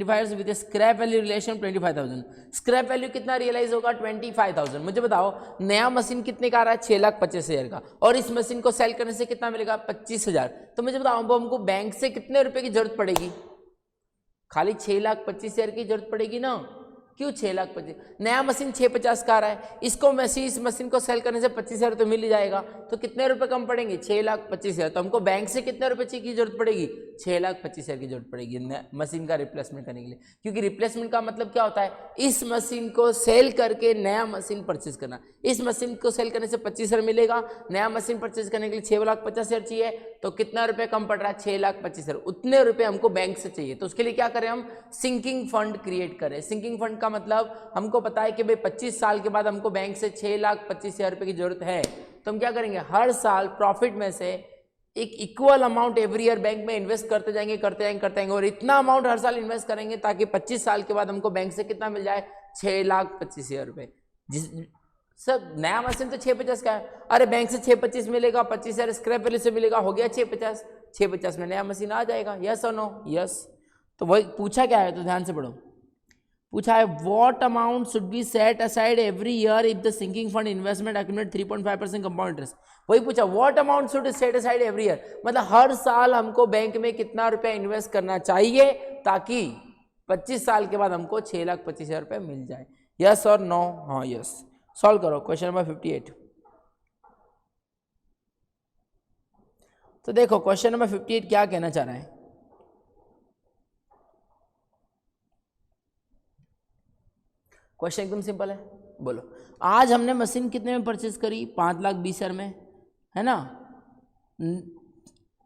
years with a scrap value relation 25,000। Scrap value कितना रियलाइज होगा, 25,000। मुझे बताओ नया मशीन कितने का आ रहा है, 6,50,000 का, और इस मशीन को सेल करने से कितना मिलेगा, 25,000। तो मुझे बताओ हमको बैंक से कितने रुपए की जरूरत पड़ेगी, खाली 6,25,000 की जरूरत पड़ेगी ना। क्यों 6,25,000, नया मशीन 650 का आ रहा है, इसको इस मशीन को सेल करने से 25,000 तो मिल ही जाएगा, तो कितने रुपए कम पड़ेंगे, 6,25,000। तो हमको बैंक से कितने रुपए की जरूरत पड़ेगी, 6,25,000 की जरूरत पड़ेगी मशीन का रिप्लेसमेंट करने के लिए। क्योंकि रिप्लेसमेंट का मतलब क्या होता है, इस मशीन को सेल करके नया मशीन परचेज करना। इस मशीन को सेल करने से 25,000 मिलेगा, नया मशीन परचेज करने के लिए 6,50,000 चाहिए, तो कितना रुपए कम पड़ रहा है, 6,25,000। उतने रुपए हमको बैंक से चाहिए, तो उसके लिए क्या करें, हम सिंकिंग फंड क्रिएट करें। सिंकिंग फंड का मतलब हमको पता है कि भाई 25 साल के बाद हमको बैंक से 6,25,000 रुपए की जरूरत है, तो हम क्या करेंगे, हर साल प्रॉफिट में से एक equal amount every year bank में इन्वेस्ट करते जाएंगे और इतना अमाउंट हर साल इन्वेस्ट करेंगे ताकि 25 साल के बाद हमको बैंक से कितना मिल जाए, 6,25,000 रुपए। जिस सब नया मशीन तो 650 का है, अरे बैंक से 625 मिलेगा, 25,000 स्क्रैप वैल्यू से मिलेगा, हो गया 650 में नया मशीन आ जाएगा, यस और नो, यस। तो वही पूछा क्या है, तो ध्यान से पढ़ो, पूछा है what amount should be set aside every year if the sinking fund investment accumulate 3.5% compound interest. वही पूछा what amount should set aside every year, मतलब हर साल हमको बैंक में कितना रुपया इन्वेस्ट करना चाहिए ताकि 25 साल के बाद हमको 6,25,000 रुपये मिल जाए, यस और नो। हाँ यस। सॉल्व करो क्वेश्चन नंबर 58। तो देखो क्वेश्चन नंबर 58 क्या कहना चाह रहा है, क्वेश्चन एकदम सिंपल है। बोलो आज हमने मशीन कितने में परचेज करी, 5,20,000 में, है ना,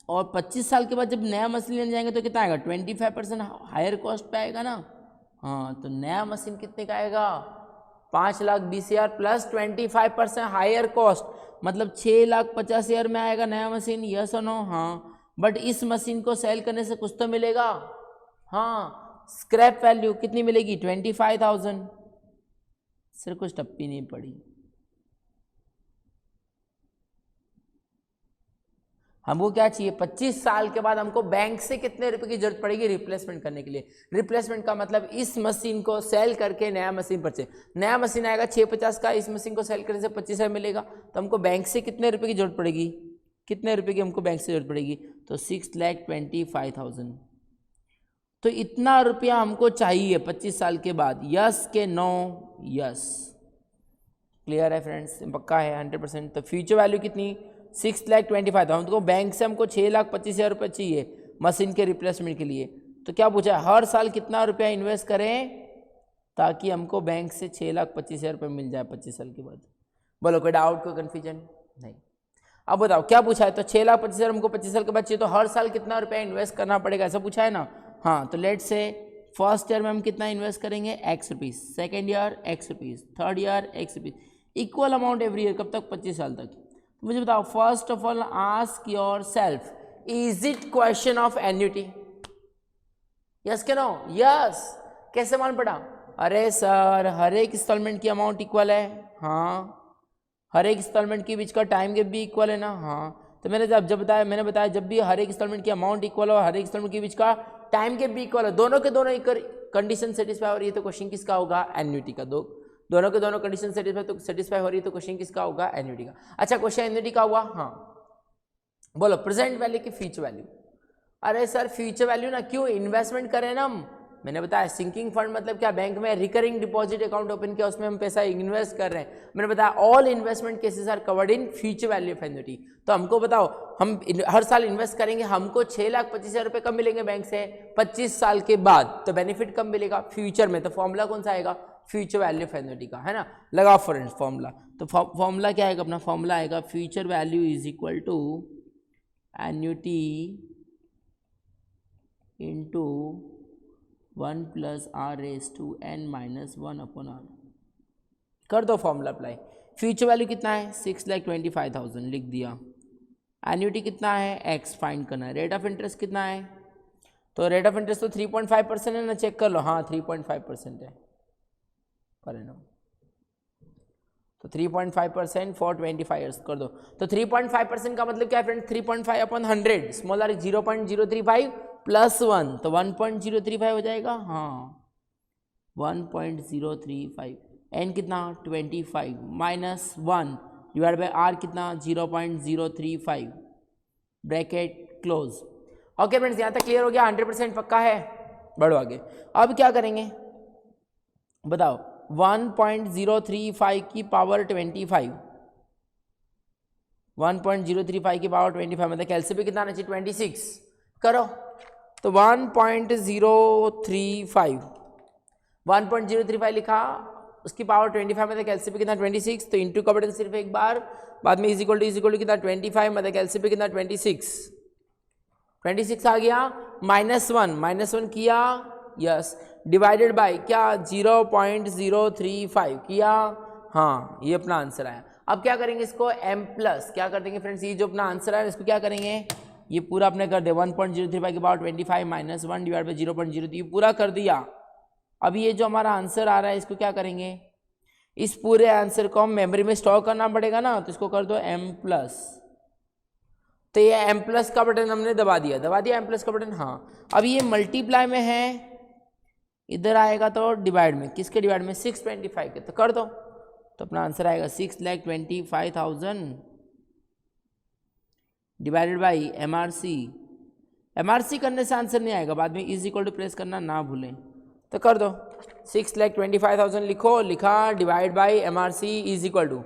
और 25 साल के बाद जब नया मशीन लेने जाएंगे तो कितना आएगा, 25% हायर कॉस्ट पे आएगा ना। हाँ, तो नया मशीन कितने का आएगा, 5,20,000 प्लस 25% हायर कॉस्ट, मतलब 6,50,000 में आएगा नया मशीन, यस और नो। हाँ, बट इस मशीन को सेल करने से कुछ तो मिलेगा। हाँ, स्क्रैप वैल्यू कितनी मिलेगी, 25,000। सिर्फ कुछ टप्पी नहीं पड़ी, हमको क्या चाहिए, 25 साल के बाद हमको बैंक से कितने रुपए की जरूरत पड़ेगी रिप्लेसमेंट करने के लिए। रिप्लेसमेंट का मतलब इस मशीन को सेल करके नया मशीन परचेज, नया मशीन आएगा 650 का, इस मशीन को सेल करने से 25,000 मिलेगा, तो हमको बैंक से कितने रुपए की जरूरत पड़ेगी, कितने रुपए की हमको बैंक से जरूरत पड़ेगी, तो 6,25,000। तो इतना रुपया हमको चाहिए 25 साल के बाद, यस के नो, यस। क्लियर है फ्रेंड्स, पक्का है 100%। तो फ्यूचर वैल्यू कितनी, 6,25,000, हमको बैंक से हमको 6,25,000 रुपये चाहिए मशीन के रिप्लेसमेंट के लिए। तो क्या पूछा है, हर साल कितना रुपया इन्वेस्ट करें ताकि हमको बैंक से 6,25,000 रुपये मिल जाए 25 साल के बाद। बोलो कोई डाउट, कोई कन्फ्यूजन नहीं। अब बताओ क्या पूछा है, तो 6,25,000 हमको 25 साल के बाद चाहिए, तो हर साल कितना रुपया इन्वेस्ट करना पड़ेगा, ऐसा पूछा है ना। हाँ, तो लेट्स से फर्स्ट ईयर में हम कितना इन्वेस्ट करेंगे, x rupees, second year x rupees, third year x rupees, equal amount every year, कब तक, 25 साल तक। तो मुझे बताओ, first of all ask yourself, is it question of annuity, yes के नो, यस। कैसे मान पड़ा, अरे सर हर एक इंस्टॉलमेंट की अमाउंट इक्वल है, हाँ, हर एक इंस्टॉलमेंट की बीच का टाइम गैप भी इक्वल है ना, हाँ। तो मैंने मैंने बताया जब भी हर एक इंस्टॉलमेंट की अमाउंट इक्वल हो, हर एक इंस्टॉलमेंट के बीच का टाइम गैप भी इक्वल है, दोनों के दोनों एक कंडीशन सेटिस्फाई हो रही है, तो क्वेश्चन किसका होगा, एन्युटी का। दोनों के दोनों कंडीशन सेटिस्फाई हो रही है, तो क्वेश्चन किसका होगा, एन्युटी का। अच्छा, क्वेश्चन एन्युटी का हुआ, हाँ। बोलो प्रेजेंट वैल्यू की फ्यूचर वैल्यू। अरे सर फ्यूचर वैल्यू ना, क्यों, इन्वेस्टमेंट करें ना हम, मैंने बताया सिंकिंग फंड मतलब क्या, बैंक में रिकरिंग डिपॉजिट अकाउंट ओपन किया, उसमें हम पैसा इन्वेस्ट कर रहे हैं। मैंने बताया all investment cases are covered in future value of annuity. तो हमको बताओ, हम हर साल इन्वेस्ट करेंगे, हमको 6,25,000 रुपये कब मिलेंगे बैंक से, 25 साल के बाद। तो बेनिफिट कब मिलेगा, फ्यूचर में। तो फॉर्मूला कौन सा आएगा, फ्यूचर वैल्यू ऑफ एन्युटी का, है ना। लगाओ फ्रेंड्स फॉर्मूला, तो फॉर्मूला क्या आएगा अपना, फॉर्मूला आएगा future value is equal to annuity into 1 + r⁻n-1/r। कर दो फॉर्मूला अप्लाई। फ्यूचर वैल्यू कितना है, 6,25,000 लिख दिया। एन्युटी कितना है, x फाइंड करना है। रेट ऑफ इंटरेस्ट कितना है, तो रेट ऑफ इंटरेस्ट तो 3.5% है ना, चेक कर लो, हाँ 3.5% है पर एनम। तो 3.5% फॉर 25 ईयर्स कर दो। तो 3.5% का मतलब क्या है फ्रेंड, 3.5/100, स्मॉल r 0.035 + 1, तो 1.035 हो जाएगा, हाँ 1.035। n कितना, 25 माइनस 1 डिवाइड बाई r कितना, 0.035, ब्रैकेट क्लोज। ओके फ्रेंड्स, यहाँ तक क्लियर हो गया, 100% पक्का है। बढ़ो आगे। अब क्या करेंगे बताओ, 1.035 की पावर 25, 1.035 की पावर 25 मतलब एलसीबी कितना आना चाहिए, 26 करो। तो 1.035 लिखा, उसकी पावर 25 मतलब एलसीबी कितना 26, तो इंटू का बटन सिर्फ एक बार, बाद में इज इक्वल टू कितना 25 मतलब एलसीबी कितना 26 आ गया, -1 किया, यस, डिवाइडेड बाय क्या 0.035 किया, हाँ ये अपना आंसर आया। अब क्या करेंगे इसको m+, क्या कर देंगे फ्रेंड्स, ये जो अपना आंसर आया इसको क्या करेंगे, ये पूरा अपने कर दे 1.035 के पावर 25 माइनस 1 डिवाइड बाई 0.03, ये पूरा कर दिया। अब ये जो हमारा आंसर आ रहा है इसको क्या करेंगे, इस पूरे आंसर को हम मेमोरी में स्टोर करना पड़ेगा ना, तो इसको कर दो m+। तो ये m+ का बटन हमने दबा दिया m+ का बटन, हाँ। अब ये मल्टीप्लाई में है, इधर आएगा तो डिवाइड में, किसके डिवाइड में, 625 के, तो कर दो। तो अपना आंसर आएगा 6,25,000 डिवाइडेड बाई MRC करने से आंसर नहीं आएगा, बाद में इज इक्वल टू प्रेस करना ना भूलें। तो कर दो 6,25,000 लिखा divide by MRC is equal to,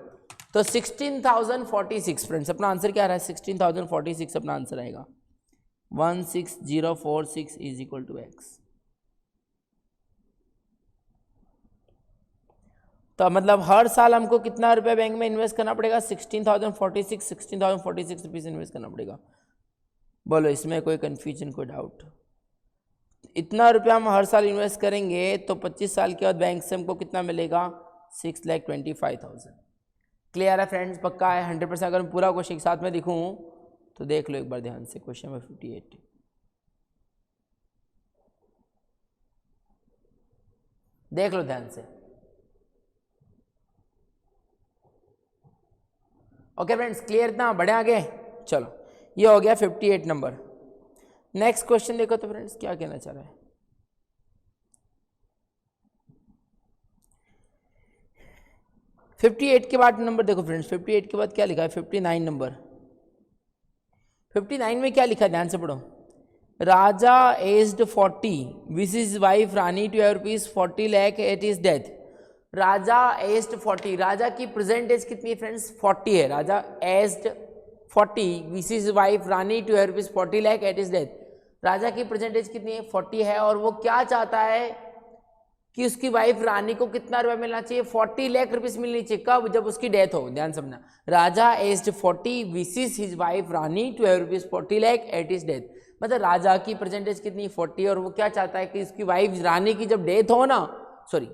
तो 16,046 फ्रेंड्स अपना आंसर क्या आ रहा है, 16,046 अपना आंसर आएगा, 16046 इज इक्वल टू x। तो मतलब हर साल हमको कितना रुपया बैंक में इन्वेस्ट करना पड़ेगा, 16,046 रुपीज़ इन्वेस्ट करना पड़ेगा। बोलो इसमें कोई कन्फ्यूजन, कोई डाउट। इतना रुपया हम हर साल इन्वेस्ट करेंगे तो 25 साल के बाद बैंक से हमको कितना मिलेगा, 6,25,000। क्लियर है फ्रेंड्स, पक्का है 100%। अगर मैं पूरा क्वेश्चन एक साथ में दिखूँ तो देख लो एक बार ध्यान से, क्वेश्चन नंबर 58 देख लो ध्यान से। ओके फ्रेंड्स, क्लियर इतना, बढ़े आगे, चलो ये हो गया 58 नंबर। नेक्स्ट क्वेश्चन देखो तो फ्रेंड्स क्या कहना चाह रहा है। $58 के बाद नंबर देखो फ्रेंड्स, 58 के बाद क्या लिखा है, 59 नंबर। 59 में क्या लिखा है, ध्यान से पढ़ो। Raja aged 40 which his wife Rani to have ₹40 lakh at his death। Raja aged 40, Raja की प्रेजेंट एज कितनी है फ्रेंड्स, 40 है। Raja aged 40 wishes wife Rani to her rupees 40 lakh at his death. Raja की प्रेजेंट एज कितनी है 40 है और वो क्या चाहता है कि उसकी वाइफ रानी को कितना रुपया मिलना चाहिए 40 लाख रुपीज मिलनी चाहिए। कब? जब उसकी डेथ हो। ध्यान समझना, Raja aged 40 wishes his wife Rani to her rupees 40 lakh at his death. मतलब राजा की प्रेजेंट एज कितनी 40 और वो क्या चाहता है कि उसकी वाइफ रानी की जब डेथ हो ना, सॉरी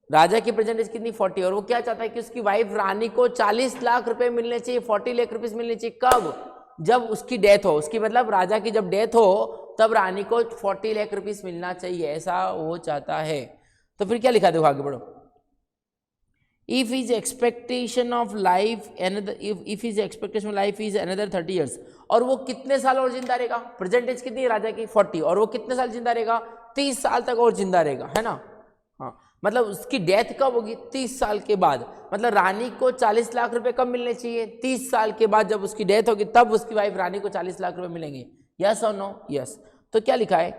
राजा की प्रेजेंट एज कितनी 40 और वो क्या चाहता है कि उसकी वाइफ रानी को 40 लाख रुपए मिलने चाहिए 40 लाख रुपीस मिलने चाहिए। कब? जब उसकी डेथ हो। उसकी मतलब राजा की जब डेथ हो तब रानी को 40 लाख रुपीस मिलना चाहिए, ऐसा वो चाहता है। तो फिर क्या लिखा, देखो आगे बढ़ो। If his expectation of life if his expectation of life is another 30 years, और वो कितने साल और जिंदा रहेगा? प्रेजेंट एज कितनी है राजा की 40 और वो कितने साल जिंदा रहेगा? 30 साल तक और जिंदा रहेगा, है ना। हाँ, मतलब उसकी डेथ कब होगी? 30 साल के बाद। मतलब रानी को 40 लाख रुपए कब मिलने चाहिए? 30 साल के बाद, जब उसकी डेथ होगी तब उसकी वाइफ रानी को 40 लाख रुपए मिलेंगे। यस और नो? यस। तो क्या लिखा है,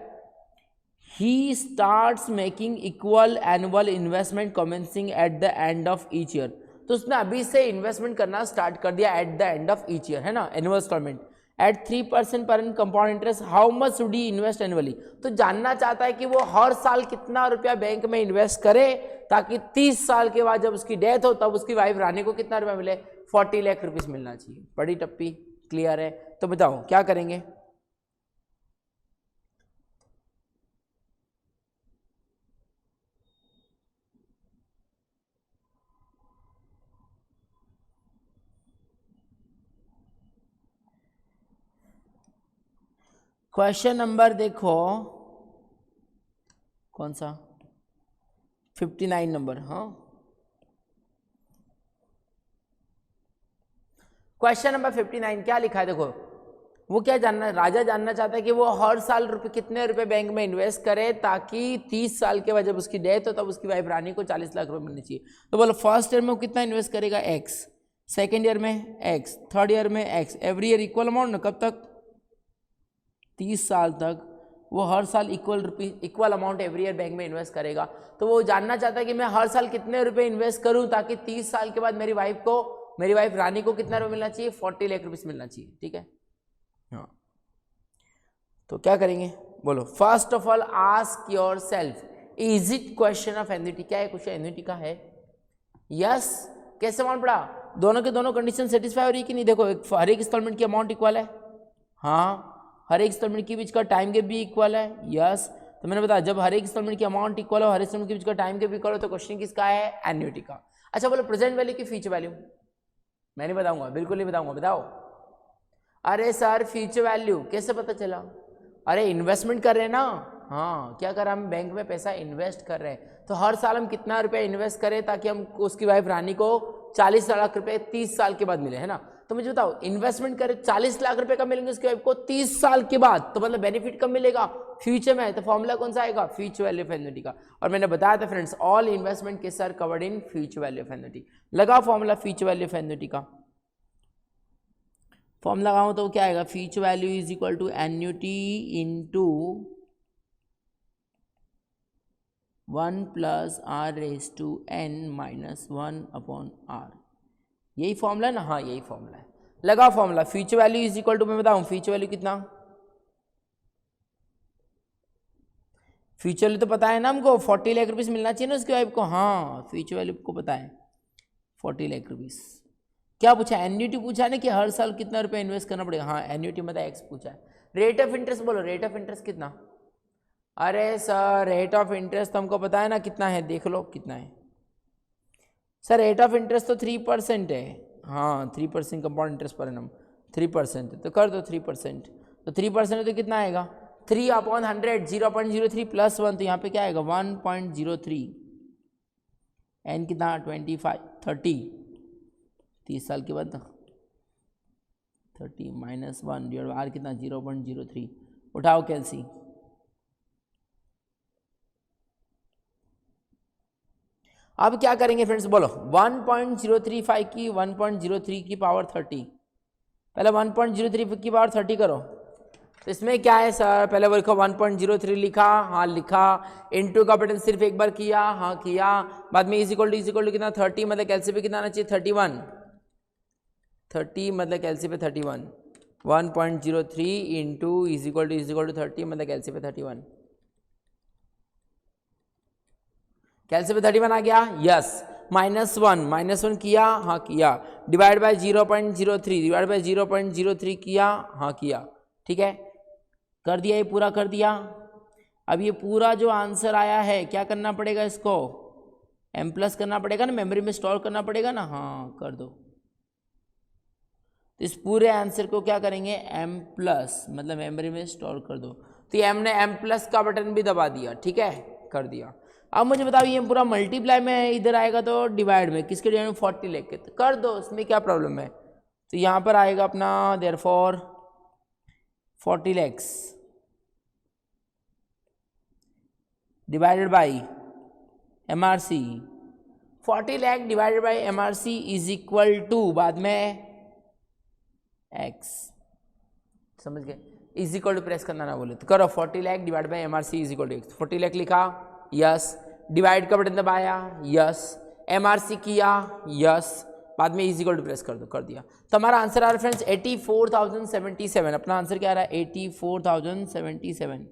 he starts making equal annual investment commencing eight the end of each year. तो उसने अभी से इन्वेस्टमेंट करना स्टार्ट कर दिया eight the end of each year, है ना, एनुअल इंस्टॉलमेंट एट 3% पर compound interest. How much should he invest annually? तो जानना चाहता है कि वो हर साल कितना रुपया बैंक में इन्वेस्ट करे ताकि 30 साल के बाद जब उसकी डेथ हो तब उसकी वाइफ रानी को कितना रुपया मिले? 40 लाख रुपीस मिलना चाहिए। बड़ी टप्पी, क्लियर है? तो बताओ क्या करेंगे। क्वेश्चन नंबर देखो कौन सा, 59 नंबर। हाँ, क्वेश्चन नंबर 59 क्या लिखा है देखो। वो क्या जानना, राजा जानना चाहता है कि वो हर साल कितने रुपए बैंक में इन्वेस्ट करे ताकि 30 साल के बाद जब उसकी डेथ हो तब उसकी वाइफ रानी को 40 लाख रुपए मिलने चाहिए। तो बोलो फर्स्ट ईयर में वो कितना इन्वेस्ट करेगा? एक्स, सेकेंड ईयर में एक्स, थर्ड ईयर में X, every year equal amount ना। कब तक? 30 साल तक वो हर साल equal amount every year bank में इन्वेस्ट करेगा। तो वो जानना चाहता है कि मैं हर साल कितने रुपए इन्वेस्ट करूं ताकि 30 साल के बाद मेरी वाइफ रानी को कितना रुपये मिलना चाहिए? 40 लाख रुपीस मिलना चाहिए। ठीक है, हाँ। तो क्या करेंगे बोलो। First of all ask yourself, is it question of annuity? क्या है क्वेश्चन एन्युटी का है? यस। कैसे मान पड़ा? दोनों के दोनों कंडीशन सेटिस्फाई हो रही है कि नहीं? देखो हर एक इंस्टॉलमेंट की अमाउंट इक्वल है, हाँ। हर एक इंस्टॉलमेंट के बीच का टाइम गैप भी इक्वल है, यस। तो मैंने बताया जब हर एक इंस्टॉलमेंट की अमाउंट इक्वल हो, हर एक इंस्टॉलमेंट के बीच का टाइम गैप इक्वल हो, तो क्वेश्चन किसका है? एन्युटी का। अच्छा बोलो प्रेजेंट वैल्यू की फ्यूचर वैल्यू? मैं नहीं बताऊंगा, बिल्कुल नहीं बताऊंगा, बताओ। अरे सर फ्यूचर वैल्यू कैसे पता चला? अरे इन्वेस्टमेंट कर रहे हैं ना, हाँ। क्या कर रहे हैं हम? बैंक में पैसा इन्वेस्ट कर रहे हैं। तो हर साल हम कितना रुपया इन्वेस्ट करें ताकि हम उसकी वाइफ रानी को 40 लाख रुपए 30 साल के बाद मिले, है ना। तो मुझे बताओ इन्वेस्टमेंट करें 40 लाख रुपए का मिलेंगे उसकी वाइफ को 30 साल के बाद, तो मतलब बेनिफिट कब मिलेगा? फ्यूचर में। तो फॉर्मूला कौन सा आएगा? फ्यूचर वैल्यू ऑफ एन्युटी का। और मैंने बताया था friends all investment case are covered in future value of annuity. लगा formula future value of annuity का। फॉर्मूला लगाऊं तो क्या आएगा? Future value is equal to annuity into 1 plus R raise to n minus 1 upon R. यही formula है ना? हाँ यही फॉर्मूला है। लगा formula future value is equal to, मैं बताऊं फ्यूचर वैल्यू कितना? फ्यूचर वैल्यू तो पता है ना हमको, 40 लाख रुपीस मिलना चाहिए ना उसकी वाइफ को। हाँ फ्यूचर वैल्यू को पता है 40 लाख रुपीस। क्या पूछा? एन्युटी पूछा ना कि हर साल कितना रुपया इन्वेस्ट करना पड़ेगा। हाँ एन्युटी मतलब एक्स पूछा है। रेट ऑफ इंटरेस्ट बोलो, रेट ऑफ इंटरेस्ट कितना? अरे सर रेट ऑफ इंटरेस्ट तो हमको पता है ना कितना है, देख लो कितना है। सर रेट ऑफ इंटरेस्ट तो 3% है। हाँ 3% कंपाउंड इंटरेस्ट पर एनम 3% है, तो कर दो 3%। तो 3% है तो कितना आएगा? 3/100, 0.03 प्लस 1, तो यहाँ पे क्या आएगा? 1.03। एन कितना? 30 साल के बाद 30 माइनस 1 डिवाइड आर कितना? 0.03। उठाओ कैलसी। अब क्या करेंगे फ्रेंड्स बोलो। 1.035 की 1.03 की पावर 30, पहले 1.03 की पावर 30 करो। तो इसमें क्या है सर? पहले वो लिखो 1.03 लिखा, हाँ लिखा, इनटू का बटन सिर्फ एक बार किया, हाँ किया, बाद में इज इक्वल टू कितना? 30, मतलब कैलसी पे कितना आना चाहिए? 30 मतलब कैलसी पे 31, 1.03 इंटू इज इक्वल टू 30 मतलब कैलसी पे 31, कैलसी पे 31 आ गया, यस। -1 किया, हाँ किया, डिवाइड बाय 0.03, डिवाइड बाय 0.03 किया, हाँ किया, ठीक है, कर दिया, ये पूरा कर दिया। अब ये पूरा जो आंसर आया है क्या करना पड़ेगा, इसको m+ करना पड़ेगा ना, मेमोरी में स्टोर करना पड़ेगा ना, हाँ कर दो। तो इस पूरे आंसर को क्या करेंगे, m+ मतलब मेमोरी में स्टोर कर दो। तो ये हमने m+ का बटन भी दबा दिया, ठीक है, कर दिया। अब मुझे बताओ ये पूरा मल्टीप्लाई में इधर आएगा तो डिवाइड में, किसके डिवाइड में, 40 लेके, तो कर दो, इसमें क्या प्रॉब्लम है। तो यहाँ पर आएगा अपना therefore 40 lakh divided by MRC, 40 lakh divided by MRC is equal to बाद में x, समझ गए, इज इक्वल टू प्रेस करना ना बोले तो करो, 40 lakh divide by MRC is equal to x, 40 lakh लिखा, यस, डिवाइड का बटन दबाया, यस, MRC किया, यस, बाद में इज इक्वल टू प्रेस कर दो, कर दिया। तो हमारा आंसर आ रहा है फ्रेंड्स 84,077, अपना आंसर क्या आ रहा है 84,077।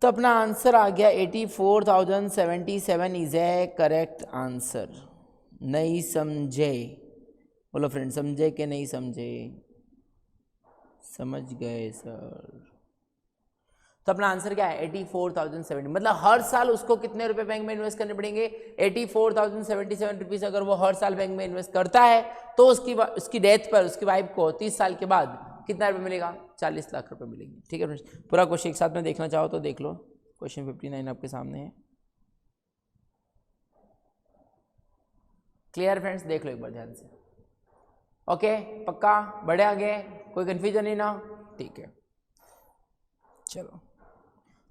तो अपना आंसर आ गया 84,077 इज ए करेक्ट आंसर। नहीं समझे बोलो फ्रेंड, समझे कि नहीं समझे, समझ गए सर। तो अपना आंसर क्या है 84,070, मतलब हर साल उसको कितने रुपए बैंक में इन्वेस्ट करने पड़ेंगे, 84,077 रुपीज़। अगर वो हर साल बैंक में इन्वेस्ट करता है तो उसकी डेथ पर उसकी वाइफ को 30 साल के बाद कितना रुपये मिलेगा, 40 लाख रुपए मिलेंगे, ठीक है फ्रेंड्स। पूरा क्वेश्चन एक साथ में देखना चाहो तो देख लो, क्वेश्चन 59 आपके सामने है, क्लियर फ्रेंड्स, देख लो एक बार ध्यान से, ओके, पक्का, बढ़े आगे, कोई कंफ्यूजन नहीं ना, ठीक है। चलो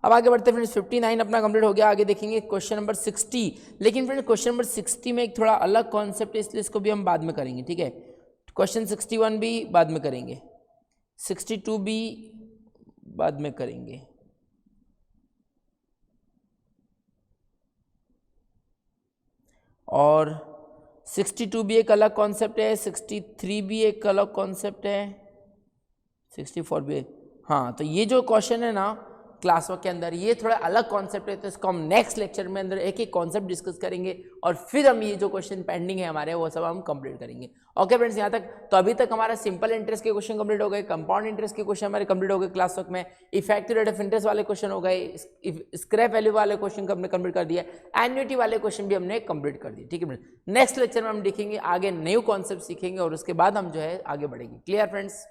अब आगे बढ़ते फ्रेंड्स, 59 अपना कंप्लीट हो गया, आगे देखेंगे क्वेश्चन नंबर 60। लेकिन फ्रेंड्स क्वेश्चन नंबर 60 में एक थोड़ा अलग कॉन्सेप्ट है, इसलिए इसको भी हम बाद में करेंगे, ठीक है। क्वेश्चन 61 भी बाद में करेंगे, 62 भी बाद में करेंगे, और 62 भी एक अलग कॉन्सेप्ट है, 63 भी एक अलग कॉन्सेप्ट है, 64 भी, हाँ। तो ये जो क्वेश्चन है ना क्लास वर्क के अंदर, ये थोड़ा अलग कॉन्सेप्ट है, तो इसको हम नेक्स्ट लेक्चर में अंदर एक एक कॉन्सेप्ट डिस्कस करेंगे, और फिर हम ये जो क्वेश्चन पेंडिंग है हमारे वो सब हम कंप्लीट करेंगे। ओके फ्रेंड्स, यहाँ तक तो अभी तक हमारा सिंपल इंटरेस्ट के क्वेश्चन कंप्लीट हो गए, कंपाउंड इंटरेस्ट के क्वेश्चन हमारे कंप्लीट हो गए क्लास वर्क में, इफेक्टिव रेट ऑफ इंटरेस्ट वाले क्वेश्चन हो गए, स्क्रैप वैल्यू वाले क्वेश्चन को हमने कंप्लीट कर दिया, एन्युटी वाले क्वेश्चन भी हमने कंप्लीट कर दिए, ठीक है फ्रेंड्स। नेक्स्ट लेक्चर में हम देखेंगे आगे न्यू कॉन्सेप्ट सीखेंगे, और उसके बाद हम जो है आगे बढ़ेंगे। Clear friends.